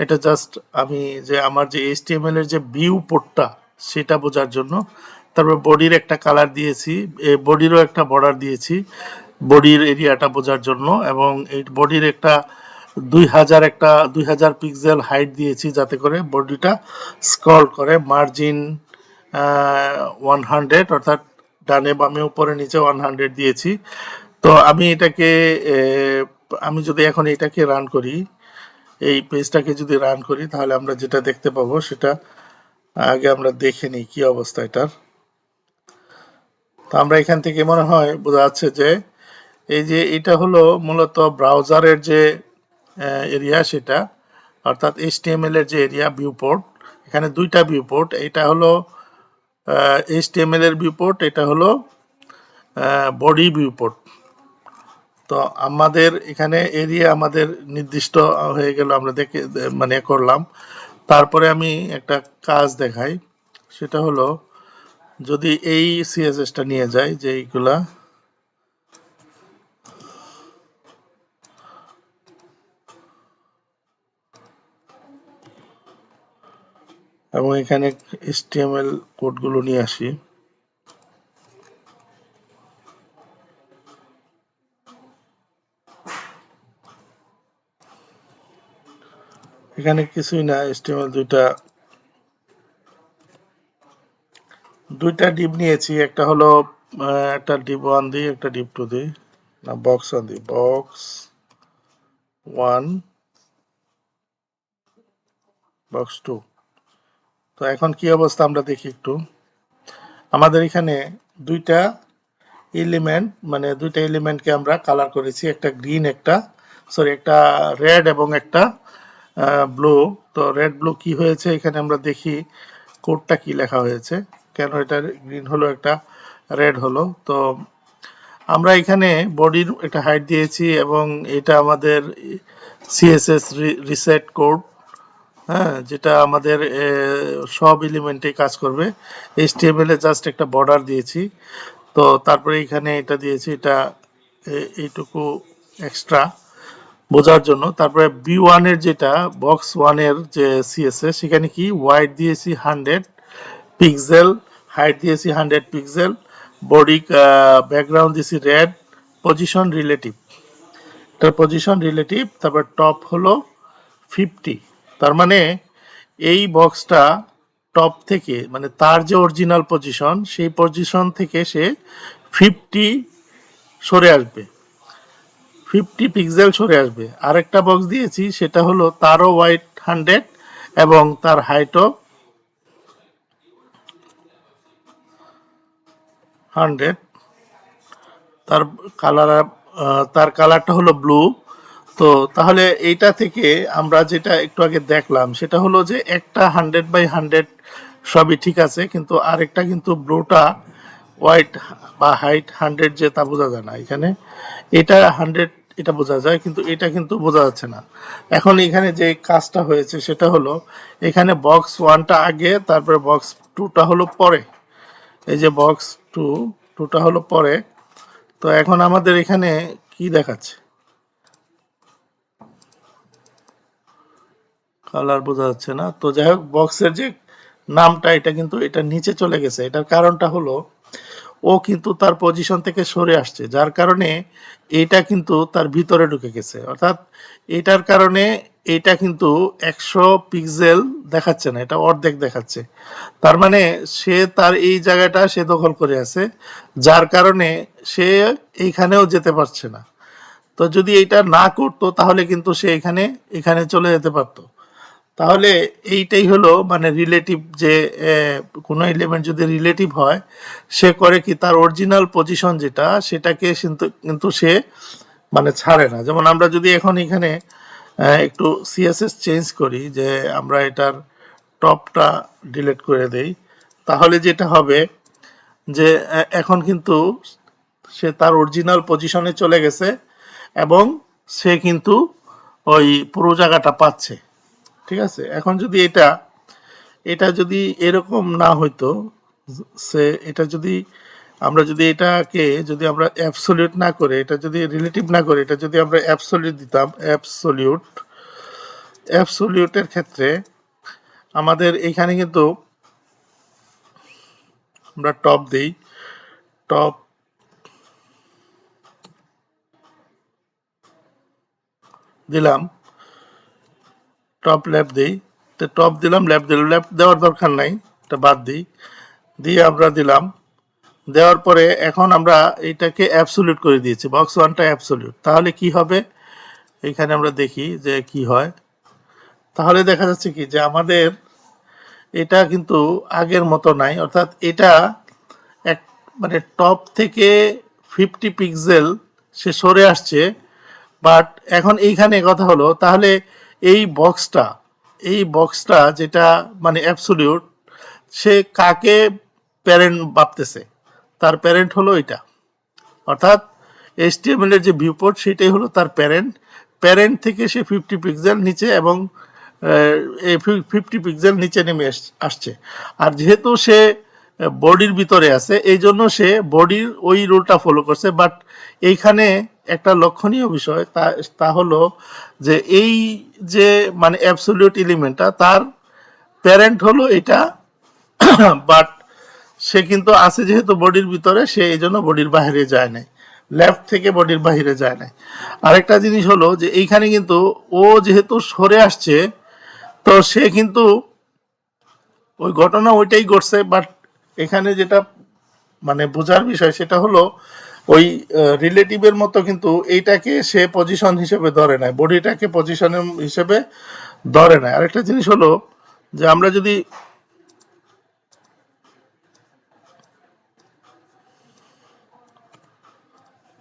এটা জাস্ট আমি যে আমার যে এইচটিএমএল এর যে ভিউ পোর্টটা সেটা বোঝার জন্য। তারপর বডির একটা কালার দিয়েছি, বডিরও একটা বর্ডার দিয়েছি বডির এরিয়াটা বোঝার জন্য, এবং এই বডির একটা 2000 পিক্সেল হাইট দিয়েছি যাতে করে বডিটা স্ক্রল করে। মার্জিন 100, অর্থাৎ ডানে বামে উপরে নিচে 100 দিয়েছি। তো আমি এটাকে আমি যদি এখন এটাকে রান করি, এই পেজটাকে যদি রান করি, তাহলে আমরা যেটা দেখতে পাবো সেটা আগে আমরা দেখে নিই কি অবস্থা এটার। তো আমরা এখান থেকে মনে হয় বোঝা যাচ্ছে যে এই যে এটা হলো মূলত ব্রাউজারের যে এরিয়া সেটা, অর্থাৎ HTML এর যে এরিয়া ভিউপোর্ট, এখানে দুইটা ভিউপোর্ট, এটা হলো HTML এর ভিউপোর্ট, এটা হলো বডি ভিউপোর্ট। তো আমাদের এখানে এরিয়া আমাদের নির্দিষ্ট হয়ে গেল, আমরা দেখে মানে করলাম। তারপরে আমি একটা কাজ দেখাই, সেটা হলো যদি এই সিএসএসটা নিয়ে যাই, যে এইগুলা এবং এখানে HTML কোডগুলো নিয়ে আসি, এখানে কিছুই না, HTML দুইটা ডিপ নিয়েছি, একটা হলো একটা ডিপ 1 দিই, একটা ডিপ 2 দিই, না বক্স 1 দিই, বক্স 1 বক্স 2। তো এখন কি অবস্থা আমরা দেখি একটু। আমাদের এখানে দুইটা এলিমেন্ট, মানে দুইটা এলিমেন্টকে আমরা কালার করেছি, একটা গ্রিন, একটা রেড এবং একটা ব্লু। তো রেড ব্লু কি হয়েছে এখানে আমরা দেখি কোডটা কি লেখা হয়েছে, কেন এটা গ্রিন হলো একটা রেড হলো। তো আমরা এখানে বডির একটা হাইট দিয়েছি এবং এটা আমাদের সিএসএস রিসেট কোড, হ্যাঁ, যেটা আমাদের সব এলিমেন্টে কাজ করবে। HTML এ জাস্ট একটা বর্ডার দিয়েছি, তো তারপরে এখানে এটা দিয়েছি, এটা এইটুকু এক্সট্রা বোঝার জন্য। তারপরে B1 এর যেটা বক্স 1 এর যে সিএসএস, সেখানে কি ওয়াইড দিয়েছি 100 পিক্সেল, হাইট দিয়েছি 100 পিক্সেল, বডি ব্যাকগ্রাউন্ড দিয়েছি রেড, পজিশন রিলেটিভ, এটার পজিশন রিলেটিভ, তারপর টপ হলো 50। তার মানে এই বক্সটা টপ থেকে, মানে তার যে অরিজিনাল পজিশন, সেই পজিশন থেকে সে 50 সরে আসবে, 50 পিক্সেল সরে আসবে। আরেকটা বক্স দিয়েছি, সেটা হলো তারও ওয়াইড 100 এবং তার হাইটও 100, তার কালার তার কালারটা হলো ব্লু। তো তাহলে এইটা থেকে আমরা যেটা একটু আগে দেখলাম সেটা হলো যে একটা 100/100 সবই ঠিক আছে, কিন্তু আরেকটা কিন্তু ব্লুটা হোয়াইট বা হাইট 100 যে তা বোঝা যায় না এখানে, এটা 100 এটা বোঝা যায়, কিন্তু এটা কিন্তু বোঝা যাচ্ছে না। এখন এখানে যে কাজটা হয়েছে সেটা হলো এখানে বক্স 1টা আগে, তারপরে বক্স 2টা হলো পরে, এই যে বক্স 2টা হলো পরে। তো এখন আমাদের এখানে কি দেখাচ্ছে, কালার বোঝা যাচ্ছে না। তো যাই হোক, বক্সের যে নামটা এটা কিন্তু এটা নিচে চলে গেছে, এটার কারণটা হলো ও কিন্তু তার পজিশন থেকে সরে আসছে, যার কারণে এটা কিন্তু তার ভিতরে ঢুকে গেছে, অর্থাৎ এটার কারণে এটা কিন্তু 100 পিক্সেল দেখাচ্ছে না, এটা অর্ধেক দেখাচ্ছে। তার মানে সে তার এই জায়গাটা সে দখল করে আছে, যার কারণে সে এইখানেও যেতে পারছে না। তো যদি এটা না করতো তাহলে কিন্তু সে এখানে এখানে চলে যেতে পারতো। তাহলে এইটাই হলো মানে রিলেটিভ, যে কোনো এলিমেন্ট যদি রিলেটিভ হয়, সে করে কি তার অরিজিনাল পজিশন যেটা সেটাকে কিন্তু কিন্তু সে মানে ছাড়ে না। যেমন আমরা যদি এখন এখানে একটু সিএসএস চেঞ্জ করি, যে আমরা এটার টপটা ডিলিট করে দেই, তাহলে যেটা হবে যে এখন কিন্তু সে তার অরিজিনাল পজিশনে চলে গেছে এবং সে কিন্তু ওই পুরো জায়গাটা পাচ্ছে। ঠিক আছে, এখন যদি এটা এটা যদি এরকম না হইতো, সে এটা যদি আমরা যদি এটাকে যদি আমরা অ্যাবসলিউট না করে, এটা যদি রিলেটিভ না করে, এটা যদি আমরা অ্যাবসলিউট দিতাম, অ্যাবসলিউটের ক্ষেত্রে আমাদের এখানে কিন্তু আমরা টপ দেই, টপ দিলাম, টপ লেফট দিই, তো টপ দিলাম, লেফট দিলাম, লেফট দেওয়ার দরকার নাই, এটা বাদ দিই, দিয়ে আমরা দিলাম দেওয়ার পরে এখন আমরা এটাকে অ্যাবসলিউট করে দিয়েছি, বক্স ওয়ানটা অ্যাবসলিউট। তাহলে কি হবে, এখানে আমরা দেখি যে কি হয়। তাহলে দেখা যাচ্ছে কি যে আমাদের এটা কিন্তু আগের মতো নাই, অর্থাৎ এটা এক মানে টপ থেকে 50 পিক্সেল সে সরে আসছে। বাট এখন এইখানে কথা হলো, তাহলে এই বক্সটা যেটা মানে অ্যাবসলিউট, সে কাকে প্যারেন্ট ভাবতেছে, তার প্যারেন্ট হলো এটা, অর্থাৎ HTML এর যে ভিউপোর্ট সেটাই হলো তার প্যারেন্ট। প্যারেন্ট থেকে সে 50 পিক্সেল নিচে এবং এই 50 পিক্সেল নিচে নেমে আসছে। আর যেহেতু সে বডির ভিতরে আছে, এই জন্য সে বডির ওই রুলটা ফলো করছে। বাট এইখানে একটা লক্ষণীয় বিষয় তা হলো যে এই যে মানে অ্যাবসলিউট এলিমেন্টটা, তার প্যারেন্ট হলো এটা, বাট সে কিন্তু আছে যেহেতু বডির ভিতরে, সে এই জন্য বডির বাইরে যায় নাই, লেফট থেকে বডির বাইরে যায় নাই। আরেকটা জিনিস হলো যে এইখানে কিন্তু ও যেহেতু সরে আসছে, তো সে কিন্তু ওই ঘটনা ওইটাই ঘটছে। বাট এখানে যেটা মানে বোঝার বিষয় সেটা হলো ওই রিলেটিভের মতো কিন্তু এইটাকে সে পজিশন হিসেবে ধরে নেয়, বডিটাকে পজিশন হিসেবে ধরে নেয়। আরেকটা জিনিস হলো যে আমরা যদি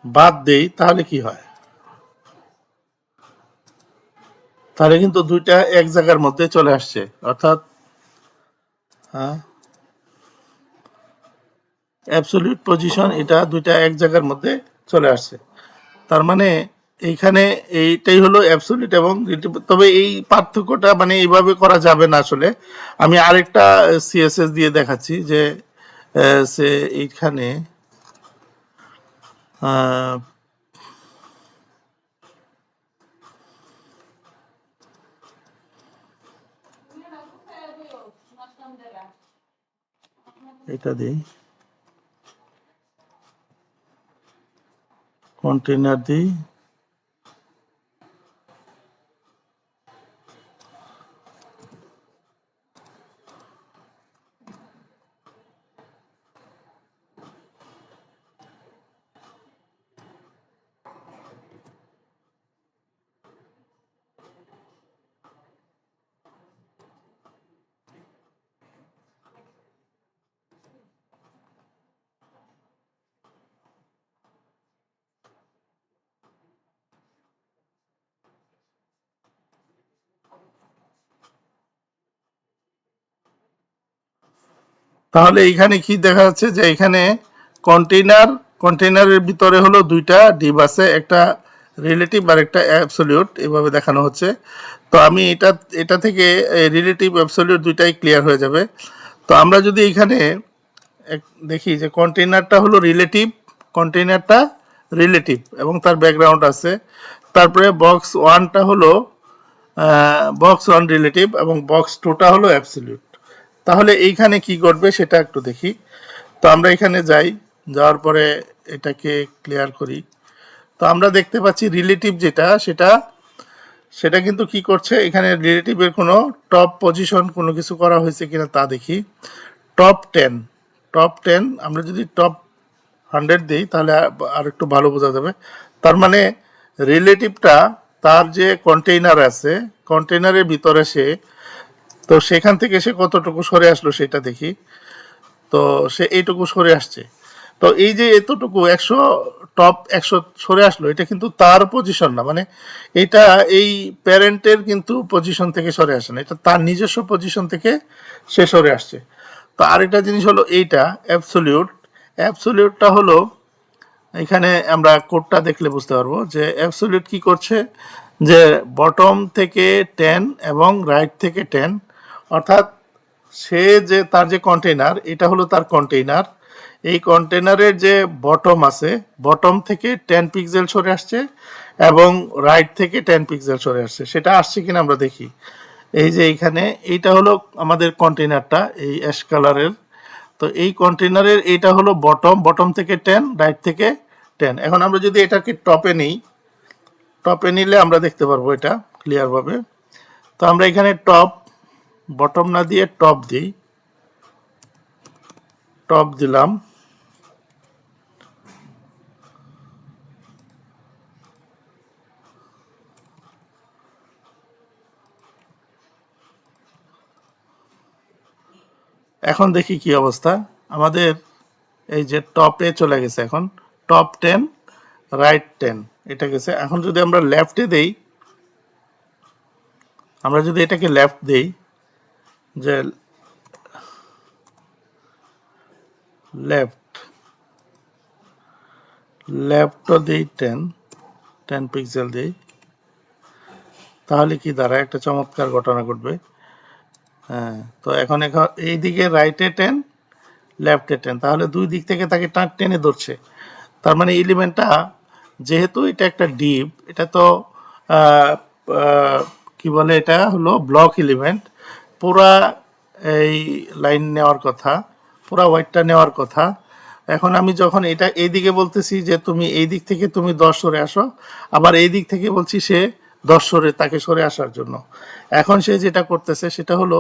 বাদ দেই তাহলে কি হয়, তাহলে কিন্তু দুইটা এক জায়গার মধ্যে চলে আসছে, অর্থাৎ অ্যাবসলিউট পজিশন এটা দুইটা এক জায়গার মধ্যে চলে আসছে। তার মানে এইখানে এইটাই হলো অ্যাবসলিউট এবং রিলেটিভ। তবে এই পার্থক্যটা মানে এইভাবে করা যাবে না আসলে। আমি আরেকটা সিএসএস দিয়ে দেখাচ্ছি যে সে এইখানে আহ, এটা দিই, কন্টেনার দিই, তাহলে এইখানে কি দেখা যাচ্ছে যে এখানে কন্টেইনারের ভিতরে হলো দুইটা ডিভ আছে, একটা রিলেটিভ আর একটা অ্যাবসলিউট, এভাবে দেখানো হচ্ছে। তো আমি এটা থেকে রিলেটিভ অ্যাবসলিউট দুইটাই ক্লিয়ার হয়ে যাবে। তো আমরা যদি এখানে দেখি যে কন্টেইনারটা হলো রিলেটিভ এবং তার ব্যাকগ্রাউন্ড আছে। তারপরে বক্স ওয়ানটা হলো বক্স ওয়ান রিলেটিভ এবং বক্স টুটা হলো অ্যাবসলিউট। তাহলে এইখানে কি ঘটবে সেটা একটু দেখি। তো আমরা এখানে যাই, যাওয়ার পরে এটাকে ক্লিয়ার করি। তো আমরা দেখতে পাচ্ছি রিলেটিভ যেটা সেটা সেটা কিন্তু কি করছে, এখানে রিলেটিভের কোনো টপ পজিশন কোনো কিছু করা হয়েছে কিনা তা দেখি। টপ 10, টপ 10 আমরা যদি টপ 100 দিই তাহলে আর একটু ভালো বোঝা যাবে। তার মানে রিলেটিভটা তার যে কন্টেইনার আছে, কন্টেইনারের ভিতরে সে, তো সেখান থেকে সে কতটুকু সরে আসলো সেটা দেখি। তো সে এইটুকু সরে আসছে। তো এই যে এতটুকু 100 সরে আসলো, এটা কিন্তু তার পজিশন না, মানে এটা এই প্যারেন্টের কিন্তু পজিশন থেকে সরে আসে না, এটা তার নিজস্ব পজিশন থেকে সে সরে আসছে। তো আরেকটা জিনিস হলো এইটা অ্যাবসলিউটটা হলো, এখানে আমরা কোডটা দেখলে বুঝতে পারবো যে অ্যাবসলিউট কি করছে, যে বটম থেকে 10 এবং রাইট থেকে 10, অর্থাৎ সে যে তার যে কন্টেইনার, এটা হলো তার কন্টেইনার, এই কন্টেইনারের যে বটম আছে, বটম থেকে 10 পিক্সেল সরে আসছে এবং রাইট থেকে 10 পিক্সেল সরে আসছে। সেটা আসছে কিনা আমরা দেখি। এই যে এইখানে এইটা হলো আমাদের কন্টেইনারটা, এই অ্যাশ কালারের। তো এই কন্টেইনারের এইটা হলো বটম থেকে 10, রাইট থেকে 10। এখন আমরা যদি এটাকে টপে নিই, টপে নিলে আমরা দেখতে পারবো এটা ক্লিয়ারভাবে। তো আমরা এখানে বটম না দিয়ে টপ দিই, টপ দিলাম। এখন দেখি কি অবস্থা। আমাদের এই যে টপে চলে গেছে, এখন টপ 10 রাইট 10 এটা গেছে। এখন যদি আমরা লেফটে দেই, আমরা যদি এটাকে লেফট দেই, যে লেফট লেফটও দিই 10 পিক্সেল দিই, তাহলে কি দাঁড়ায়, একটা চমৎকার ঘটনা ঘটবে। হ্যাঁ, তো এখন এই দিকে রাইটে 10 লেফটে 10, তাহলে দুই দিক থেকে তাকে টেনে ধরছে। তার মানে এলিমেন্টটা, যেহেতু এটা একটা ডিপ, এটা তো আহ, আহ, কি বলে, এটা হলো ব্লক এলিমেন্ট, পুরা এই লাইন নেওয়ার কথা, পুরা ওয়াইটটা নেওয়ার কথা। এখন আমি যখন এটা এই দিকে বলতেছি যে তুমি এই দিক থেকে তুমি 10 সরে আসো, আবার এই দিক থেকে বলছি সে 10 সরে, তাকে সরে আসার জন্য। এখন সে যেটা করতেছে সেটা হলো,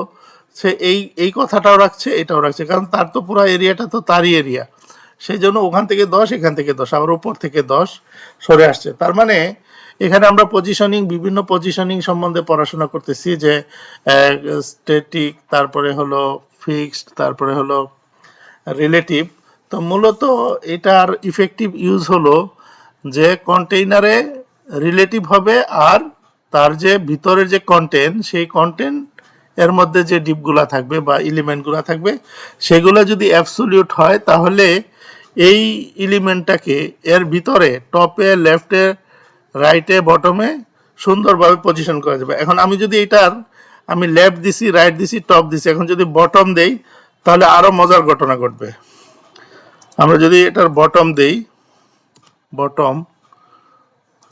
সে এই এই কথাটাও রাখছে, এটাও রাখছে, কারণ তার তো পুরো এরিয়াটা তো তারই এরিয়া। সেই জন্য ওখান থেকে 10, এখান থেকে 10, আবার উপর থেকে 10 সরে আসছে। তার মানে এখানে আমরা পজিশনিং, বিভিন্ন পজিশনিং সম্বন্ধে পড়াশোনা করতেছি, যে স্ট্যাটিক, তারপরে হলো ফিক্সড, তারপরে হলো রিলেটিভ। তো মূলত এটার ইফেক্টিভ ইউজ হলো যে কন্টেইনারে রিলেটিভ হবে, আর তার যে ভিতরের যে কন্টেন্ট, সেই কন্টেন্ট এর মধ্যে যে ডিপগুলা থাকবে বা এলিমেন্টগুলা থাকবে, সেগুলো যদি অ্যাবসোলিউট হয়, তাহলে এই এলিমেন্টটাকে এর ভিতরে টপে, লেফটে, রাইটে, বটমে সুন্দরভাবে পজিশন করা যাবে। এখন আমি যদি এটার, আমি লেফট দিছি, রাইট দিছি, টপ দিছি, এখন যদি বটম দেই, তাহলে আরো মজার ঘটনা ঘটবে। আমরা যদি এটার বটম দেই, বটম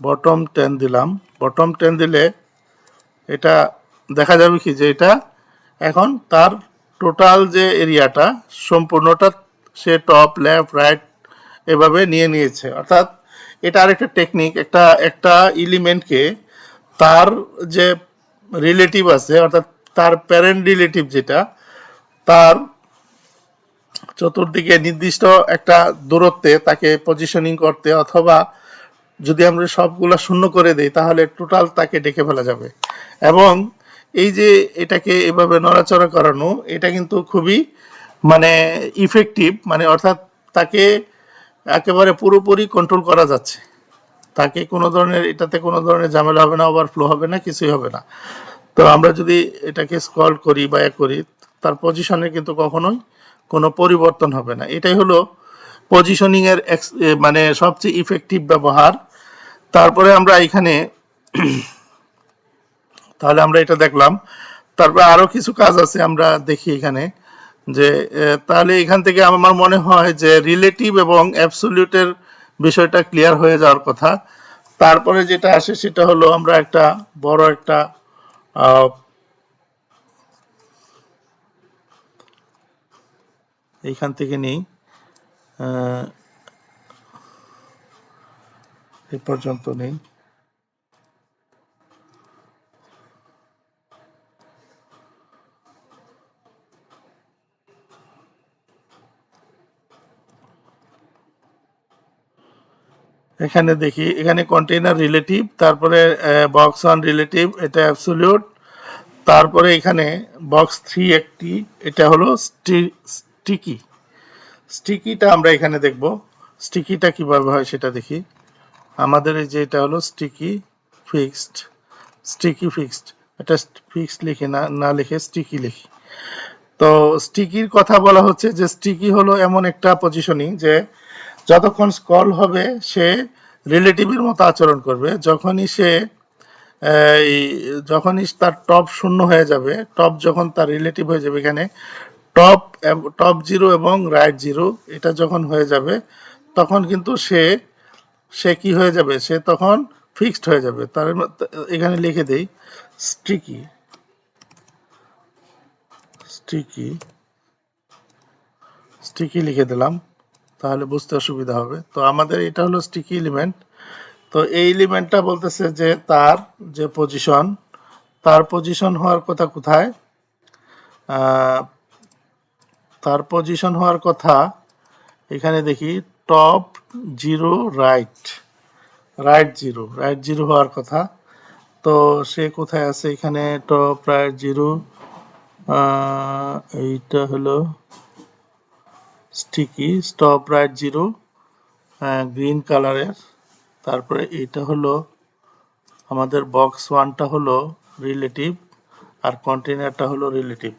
বটম 10 দিলাম, বটম 10 দিলে এটা দেখা যাবে কি, যে এটা এখন তার টোটাল যে এরিয়াটা সম্পূর্ণটা সে টপ, লেফট, রাইট এভাবে নিয়ে নিয়েছে। অর্থাৎ এটা আরেকটা টেকনিক, একটা একটা এলিমেন্টকে তার যে রিলেটিভ আছে, অর্থাৎ তার প্যারেন্ট রিলেটিভ যেটা, তার চতুর্দিকে নির্দিষ্ট একটা দূরত্বে তাকে পজিশনিং করতে, অথবা যদি আমরা সবগুলা শূন্য করে দেই, তাহলে টোটাল তাকে ডেকে ফেলা যাবে। এবং এই যে এটাকে এভাবে নড়াচড়া করানো, এটা কিন্তু খুবই মানে ইফেক্টিভ, মানে অর্থাৎ তাকে একেবারে পুরোপুরি কন্ট্রোল করা যাচ্ছে। তাকে কোনো ধরনের, এটাতে কোনো ধরনের ঝামেলা হবে না, ওভারফ্লো হবে না, কিছুই হবে না। তো আমরা যদি এটাকে স্ক্রল করি বা করি, তার পজিশনে কিন্তু কখনোই কোনো পরিবর্তন হবে না। এটাই হলো পজিশনিং এর মানে সবচেয়ে ইফেক্টিভ ব্যবহার। তারপরে আমরা এখানে, তাহলে আমরা এটা দেখলাম। তারপরে আরো কিছু কাজ আছে, আমরা দেখি এখানে, যে তাহলে এখান থেকে আমার মনে হয় যে রিলেটিভ এবং অ্যাবসোলিউটের বিষয়টা ক্লিয়ার হয়ে যাওয়ার কথা। তারপরে যেটা আসে সেটা হলো, আমরা একটা বড় একটা এইখান থেকে নেই, এই পর্যন্ত নেই। এখানে দেখি, এখানে কন্টেইনার রিলেটিভ, তারপরে বক্স অন রিলেটিভ, এটা অ্যাবসোলিউট। তারপরে এখানে বক্স 3 একটি, এটা হলো স্টিকি। স্টিকিটা আমরা এখানে দেখব, স্টিকিটা কিভাবে হয় সেটা দেখি। আমাদের এই যে এটা হলো স্টিকি ফিক্সড, স্টিকি ফিক্সড, এটা ফিক্সড লিখে না, না লিখে স্টিকি লিখি। তো স্টিকির কথা বলা হচ্ছে যে স্টিকি হলো এমন একটা পজিশনিং, যে যতক্ষণ স্ক্রল হবে সে রিলেটিভের মতো আচরণ করবে। যখনই সে এই যখনই তার টপ শূন্য হয়ে যাবে, টপ যখন তার রিলেটিভ হয়ে যাবে, এখানে টপ টপ 0 এবং রাইট 0 এটা যখন হয়ে যাবে, তখন কিন্তু সে সে কি হয়ে যাবে, সে তখন ফিক্সড হয়ে যাবে। তার এখানে লিখে দেই স্টিকি, স্টিকি, স্টিকি লিখে দিলাম, তাহলে বুঝতে অসুবিধা হবে। তো আমাদের এটা হলো স্টিকি এলিমেন্ট। তো এই এলিমেন্টটা বলতেছে যে তার যে পজিশন, তার পজিশন হওয়ার কথা কোথায়, তার পজিশন হওয়ার কথা এখানে দেখি টপ 0 রাইট, রাইট 0, রাইট 0 হওয়ার কথা। তো সে কোথায় আছে, এখানে টপ রাইট 0, এইটা হলো sticky stop right zero, green কালারের। তারপরে এইটা হলো আমাদের বক্স ওয়ানটা হলো রিলেটিভ, আর কন্টেইনারটা হলো রিলেটিভ।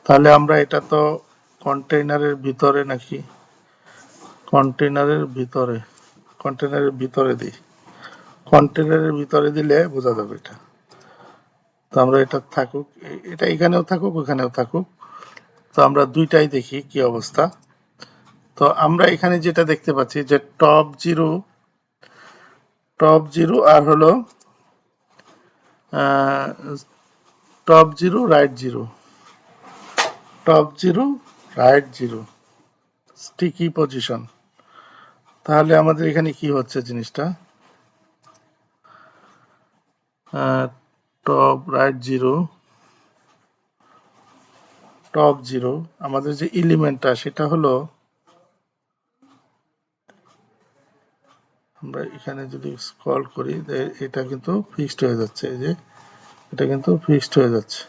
তাহলে আমরা এটা তো কন্টেইনারের ভিতরে নাকি কন্টেইনারের ভিতরে কন্টেইনারের ভিতরে দিই, কন্টেইনারের ভিতরে দিলে বোঝা যাবে এটা। তো আমরা এটা থাকুক, এটা এখানেও থাকুক ওখানেও থাকুক, তো আমরা দুইটাই দেখি কি অবস্থা। তো আমরা এখানে যেটা দেখতে পাচ্ছি যে টপ জিরো আর হলো top zero right zero, top zero right zero sticky position. তাহলে আমাদের এখানে কি হচ্ছে জিনিসটা, top right zero top zero, আমাদের যে এলিমেন্টটা সেটা হলো, আমরা এখানে যদি স্ক্রল করি এটা কিন্তু ফিক্সড হয়ে যাচ্ছে, এই যে এটা কিন্তু ফিক্সড হয়ে যাচ্ছে।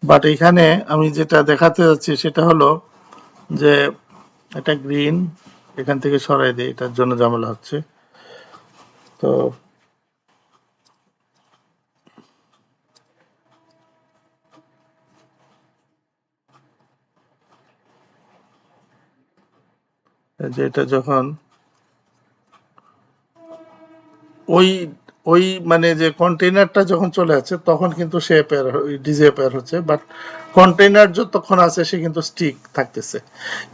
বাট এখানে আমি যেটা দেখাতে যাচ্ছি সেটা হলো যে এটা গ্রিন, এখান থেকে সরাই দিই, এটার জন্য ঝামেলা হচ্ছে। তো যে এটা যখন ওই ওই মানে যে কন্টেইনারটা যখন চলে আসছে তখন কিন্তু সে ডিসঅ্যাপিয়ার হচ্ছে, বাট কন্টেইনার যতক্ষণ আছে সে কিন্তু স্টিক থাকতেছে।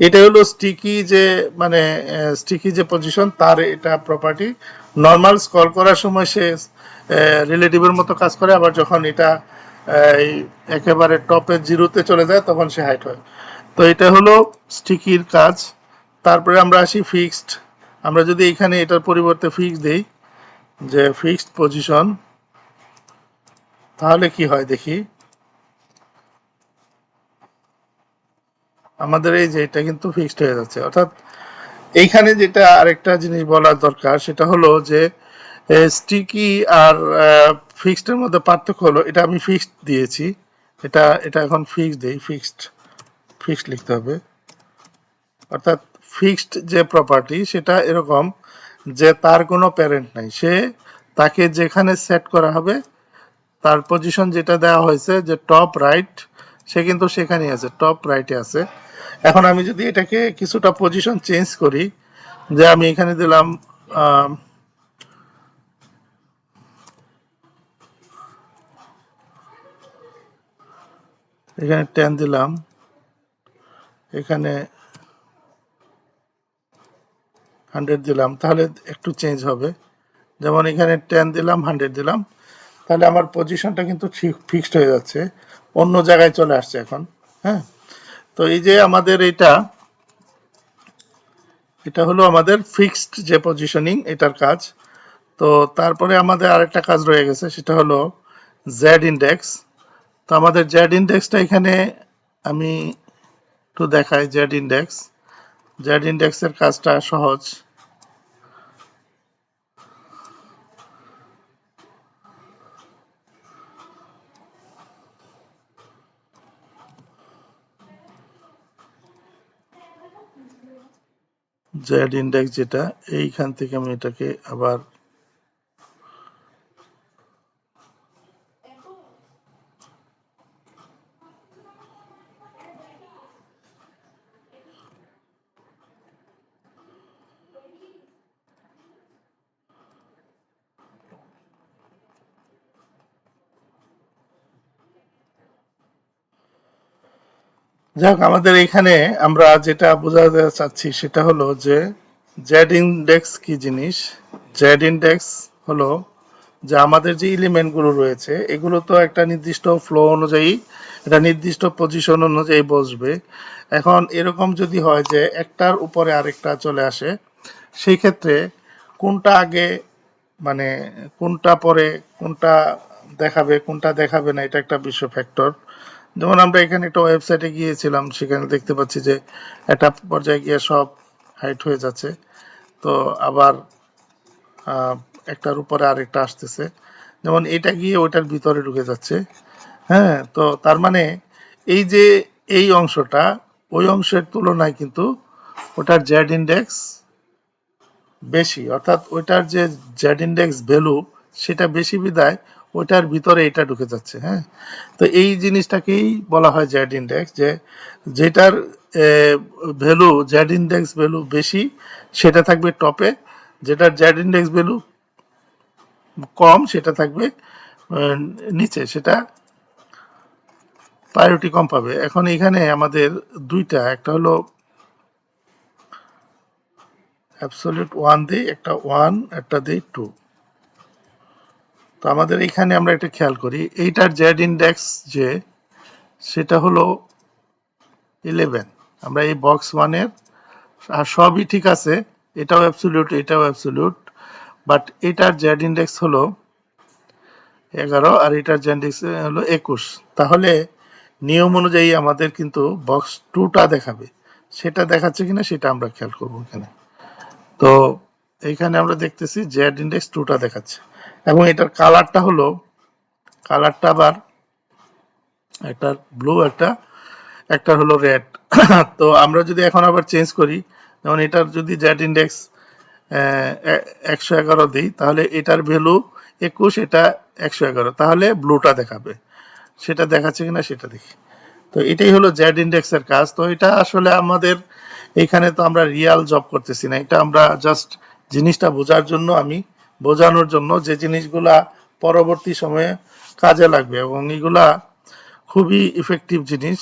এটা হলো স্টিকি যে মানে স্টিকি যে পজিশন তার এটা প্রপার্টি। নর্মাল স্ক্রল করার সময় সে রিলেটিভের মতো কাজ করে, আবার যখন এটা এই একেবারে টপের জিরোতে চলে যায় তখন সে হাইট হয়। তো এটা হলো স্টিকির কাজ। তারপরে আমরা আসি ফিক্সড। আমরা যদি এখানে এটার পরিবর্তে ফিক্স দেই যে ফিক্সড পজিশন, তাহলে কি হয় দেখি। আমাদের এই যে এটা কিন্তু ফিক্সড হয়ে যাচ্ছে, অর্থাৎ এইখানে যেটা আরেকটা জিনিস বলার দরকার সেটা হলো যে স্টিকি আর ফিক্সডের মধ্যে পার্থক্য হলো, এটা আমি ফিক্সড দিয়েছি, এটা এটা এখন ফিক্সড দেই, ফিক্সড লিখতে হবে। অর্থাৎ ফিক্সড যে প্রপার্টি সেটা এরকম যে তার কোনো প্যারেন্ট নাই, সে তাকে যেখানে সেট করা হবে তার পজিশন যেটা দেওয়া হয়েছে যে টপ রাইট, সে কিন্তু সেখানেই আছে, টপ রাইটে আছে। এখন আমি যদি এটাকে কিছুটা পজিশন চেঞ্জ করি, যে আমি এখানে দিলাম এখানে 10 দিলাম, এখানে 100 দিলাম, তাহলে একটু চেঞ্জ হবে। যেমন এখানে 10 দিলাম, 100 দিলাম, তাহলে আমার পজিশনটা কিন্তু ঠিক ফিক্সড হয়ে যাচ্ছে, অন্য জায়গায় চলে আসছে এখন। হ্যাঁ, তো এই যে আমাদের এটা এটা হলো আমাদের ফিক্সড যে পজিশনিং এটার কাজ। তো তারপরে আমাদের আরেকটা কাজ রয়ে গেছে সেটা হলো জেড ইন্ডেক্স। তো আমাদের জেড ইন্ডেক্সটা এখানে আমি একটু দেখাই। জেড ইন্ডেক্সের কাজটা সহজ। জেড ইন্ডেক্স যেটা, এইখান থেকে আমি এটাকে আবার যাক, আমাদের এখানে আমরা যেটা বোঝাতে চাচ্ছি সেটা হলো যে জেড ইন্ডেক্স কি জিনিস। জেড ইন্ডেক্স হলো যে আমাদের যে এলিমেন্টগুলো রয়েছে এগুলো তো একটা নির্দিষ্ট ফ্লো অনুযায়ী, একটা নির্দিষ্ট পজিশন অনুযায়ী বসবে। এখন এরকম যদি হয় যে একটার উপরে আরেকটা চলে আসে, সেই ক্ষেত্রে কোনটা আগে মানে কোনটা পরে কোনটা দেখাবে কোনটা দেখাবে না, এটা একটা বিশ্ব ফ্যাক্টর। যেমন আমরা এখানে একটা ওয়েবসাইটে গিয়েছিলাম, সেখানে দেখতে পাচ্ছি যে একটা পর্যায়ে গিয়ে সব হাইট হয়ে যাচ্ছে। তো আবার একটার উপরে আরেকটা আসতেছে, যেমন এটা গিয়ে ওইটার ভিতরে ঢুকে যাচ্ছে। হ্যাঁ, তো তার মানে এই যে এই অংশটা ওই অংশের তুলনায় কিন্তু ওটার জেড ইন্ডেক্স বেশি, অর্থাৎ ওইটার যে জেড ইন্ডেক্স ভ্যালু সেটা বেশি বিদায় ওইটার ভিতরে এটা ঢুকে যাচ্ছে। হ্যাঁ, তো এই জিনিসটাকেই বলা হয় জেড ইন্ডেক্স, যে যেটার ভ্যালু জেড ইন্ডেক্স ভ্যালু বেশি সেটা থাকবে টপে, যেটার জেড ইন্ডেক্স ভ্যালু কম সেটা থাকবে নিচে, সেটা প্রায়োরিটি কম পাবে। এখন এখানে আমাদের দুইটা, একটা হলো অ্যাবসলিউট 1 দিই, একটা 1, একটা দিই 2। তো আমাদের এখানে আমরা একটা খেয়াল করি, এইটার জেড ইন্ডেক্স যে সেটা হলো 11। আমরা এই বক্স 1-এর আর সবই ঠিক আছে, এটাও অ্যাবসলিউট এটাও অ্যাবসলিউট, বাট এটার জেড ইন্ডেক্স হলো 11 আর এটার জেড ইন্ডেক্স হলো 21। তাহলে নিয়ম অনুযায়ী আমাদের কিন্তু বক্স 2টা দেখাবে, সেটা দেখাচ্ছে কিনা সেটা আমরা খেয়াল করবো এখানে। তো এইখানে আমরা দেখতেছি জেড ইন্ডেক্স 2টা দেখাচ্ছে, এবং এটার কালারটা হলো, কালারটা আবার একটা ব্লু, একটা হলো রেড। তো আমরা যদি এখন আবার চেঞ্জ করি, যেমন এটার যদি জেড ইন্ডেক্স 111 দিই, তাহলে এটার ভ্যালু 21, এটা 111, তাহলে ব্লুটা দেখাবে। সেটা দেখাচ্ছে কিনা সেটা দেখি। তো এটাই হলো জেড ইন্ডেক্সের কাজ। তো এটা আসলে আমাদের এইখানে তো আমরা রিয়াল জব করতেছি না, এটা আমরা জাস্ট জিনিসটা বোঝানোর জন্য যে জিনিসগুলা পরবর্তী সময়ে কাজে লাগবে, এবং এগুলা খুবই ইফেক্টিভ জিনিস,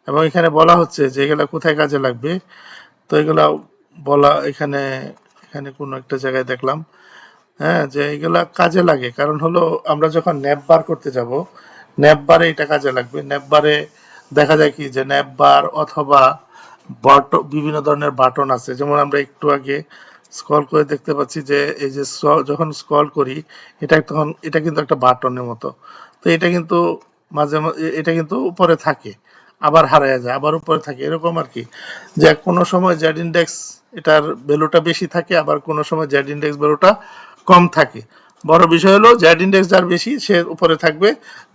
এবং এখানে বলা হচ্ছে যে এগুলা কোথায় কাজে লাগবে। তো এগুলা বলা এখানে এখানে কোনো একটা জায়গায় দেখলাম, হ্যাঁ, যে এগুলা কাজে লাগে। কারণ হলো আমরা যখন ন্যাপ বার করতে যাব, ন্যাপ বারে এটা কাজে লাগবে। ন্যাপ বারে দেখা যায় কি যে ন্যাপ বার অথবা বিভিন্ন ধরনের বাটন আছে, যেমন আমরা একটু আগে স্ক্রল করে দেখতে পাচ্ছি যে এই যে যখন স্ক্রল করি এটা কিন্তু একটা বাটনের মতো। তো এটা কিন্তু মাঝে মাঝে এটা কিন্তু উপরে থাকে, আবার হারায় যায়, আবার উপরে থাকে, এরকম আর কি। যে কোনো সময় জেড ইন্ডেক্স এটার ভ্যালুটা বেশি থাকে, আবার কোনো সময় জেড ইন্ডেক্স ভ্যালুটা কম থাকে। বড় বিষয় হলো জেড ইন্ডেক্স যার বেশি সে উপরে থাকবে,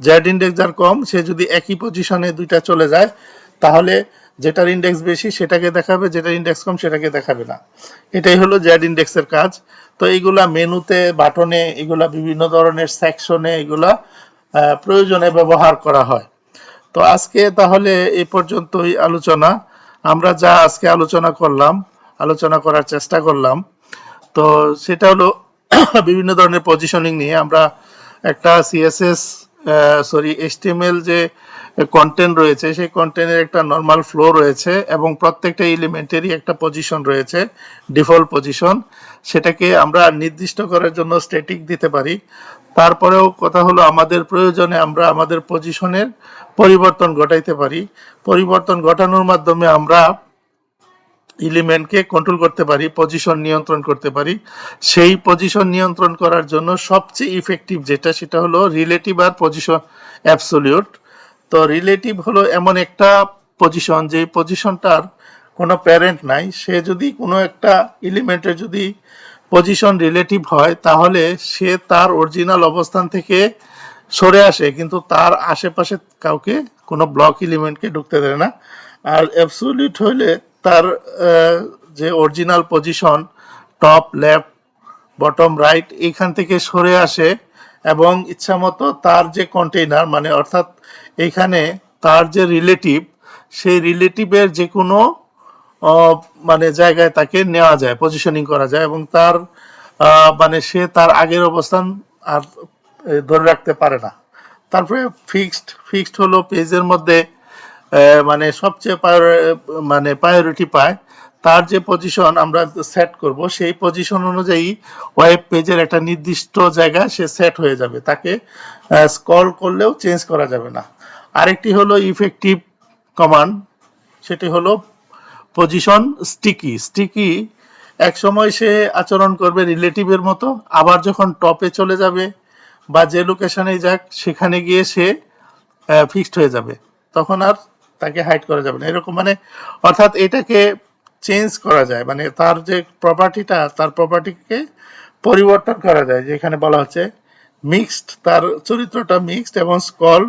জেড ইন্ডেক্স যার কম সে যদি একই পজিশনে দুইটা চলে যায়, তাহলে যেটার ইন্ডেক্স বেশি সেটাকে দেখাবে, যেটার ইন্ডেক্স কম সেটাকে দেখাবে না। এটাই হলো জেড ইন্ডেক্সের কাজ। তো এইগুলা মেনুতে, বাটনে, এগুলা বিভিন্ন ধরনের সেকশনে এগুলা প্রয়োজনে ব্যবহার করা হয়। তো আজকে তাহলে এই পর্যন্তই আলোচনা। আমরা যা আজকে আলোচনা করার চেষ্টা করলাম, তো সেটা হলো বিভিন্ন ধরনের পজিশনিং নিয়ে। আমরা একটা সিএসএস এইচটিএমএল যে কন্টেন্ট রয়েছে সেই কন্টেন্টের একটা নর্মাল ফ্লো রয়েছে, এবং প্রত্যেকটা এলিমেন্টেরই একটা পজিশন রয়েছে, ডিফল্ট পজিশন। সেটাকে আমরা নির্দিষ্ট করার জন্য স্ট্যাটিক দিতে পারি। তারপরেও কথা হলো আমাদের প্রয়োজনে আমরা আমাদের পজিশনের পরিবর্তন ঘটাইতে পারি। পরিবর্তন ঘটানোর মাধ্যমে আমরা এলিমেন্টকে কন্ট্রোল করতে পারি, পজিশন নিয়ন্ত্রণ করতে পারি। সেই পজিশন নিয়ন্ত্রণ করার জন্য সবচেয়ে ইফেক্টিভ যেটা, সেটা হলো রিলেটিভ আর পজিশন অ্যাবসলিউট। তো রিলেটিভ হলো এমন একটা পজিশন যে পজিশনটার কোনো প্যারেন্ট নাই, সে যদি কোনো একটা এলিমেন্টের যদি পজিশন রিলেটিভ হয় তাহলে সে তার অরিজিনাল অবস্থান থেকে সরে আসে, কিন্তু তার আশেপাশে কাউকে কোনো ব্লক এলিমেন্টকে ঢুকতে দেয় না। আর অ্যাবসলিউট হইলে তার যে original position, top, left, bottom, right, এইখান থেকে সরে আসে, এবং ইচ্ছামতো তার যে কন্টেইনার, মানে অর্থাৎ এইখানে তার যে রিলেটিভ, সেই রিলেটিভের যে কোনো মানে জায়গায় তাকে নেওয়া যায়, পজিশনিং করা যায়, এবং তার মানে সে তার আগের অবস্থান আর ধরে রাখতে পারে না। তারপরে ফিক্সড হলো পেজের মধ্যে মানে সবচেয়ে মানে প্রায়োরিটি পায়, তার যে পজিশন আমরা সেট করব সেই পজিশন অনুযায়ী ওয়েব পেজের একটা নির্দিষ্ট জায়গায় সে সেট হয়ে যাবে, তাকে স্ক্রল করলেও চেঞ্জ করা যাবে না। আরেকটি হলো ইফেক্টিভ কমান্ড, সেটি হলো পজিশন স্টিকি। এক সময় সে আচরণ করবে রিলেটিভের মতো, আবার যখন টপে চলে যাবে বা যে লোকেশনে যাক সেখানে গিয়ে সে ফিক্সড হয়ে যাবে, তখন আর তাকে হাইড করা যাবে না, এরকম। মানে অর্থাৎ এটাকে চেঞ্জ করা যায়, মানে তার যে প্রপার্টিটা, তার প্রপার্টিকে পরিবর্তন করা যায়, যেখানে বলা হচ্ছে মিক্সড, তার চরিত্রটা মিক্সড এবং স্কল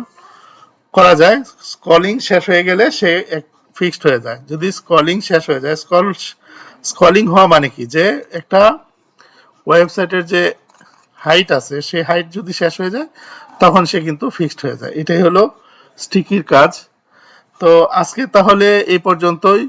করা যায়। স্কলিং শেষ হয়ে গেলে সে ফিক্সড হয়ে যায়। যদি স্কলিং শেষ হয়ে যায়, স্কলিং হওয়া মানে কি, যে একটা ওয়েবসাইটের যে হাইট আছে সেই হাইট যদি শেষ হয়ে যায় তখন সে কিন্তু ফিক্সড হয়ে যায়। এটাই হলো স্টিকির কাজ। তো আজকে তাহলে এই পর্যন্তই।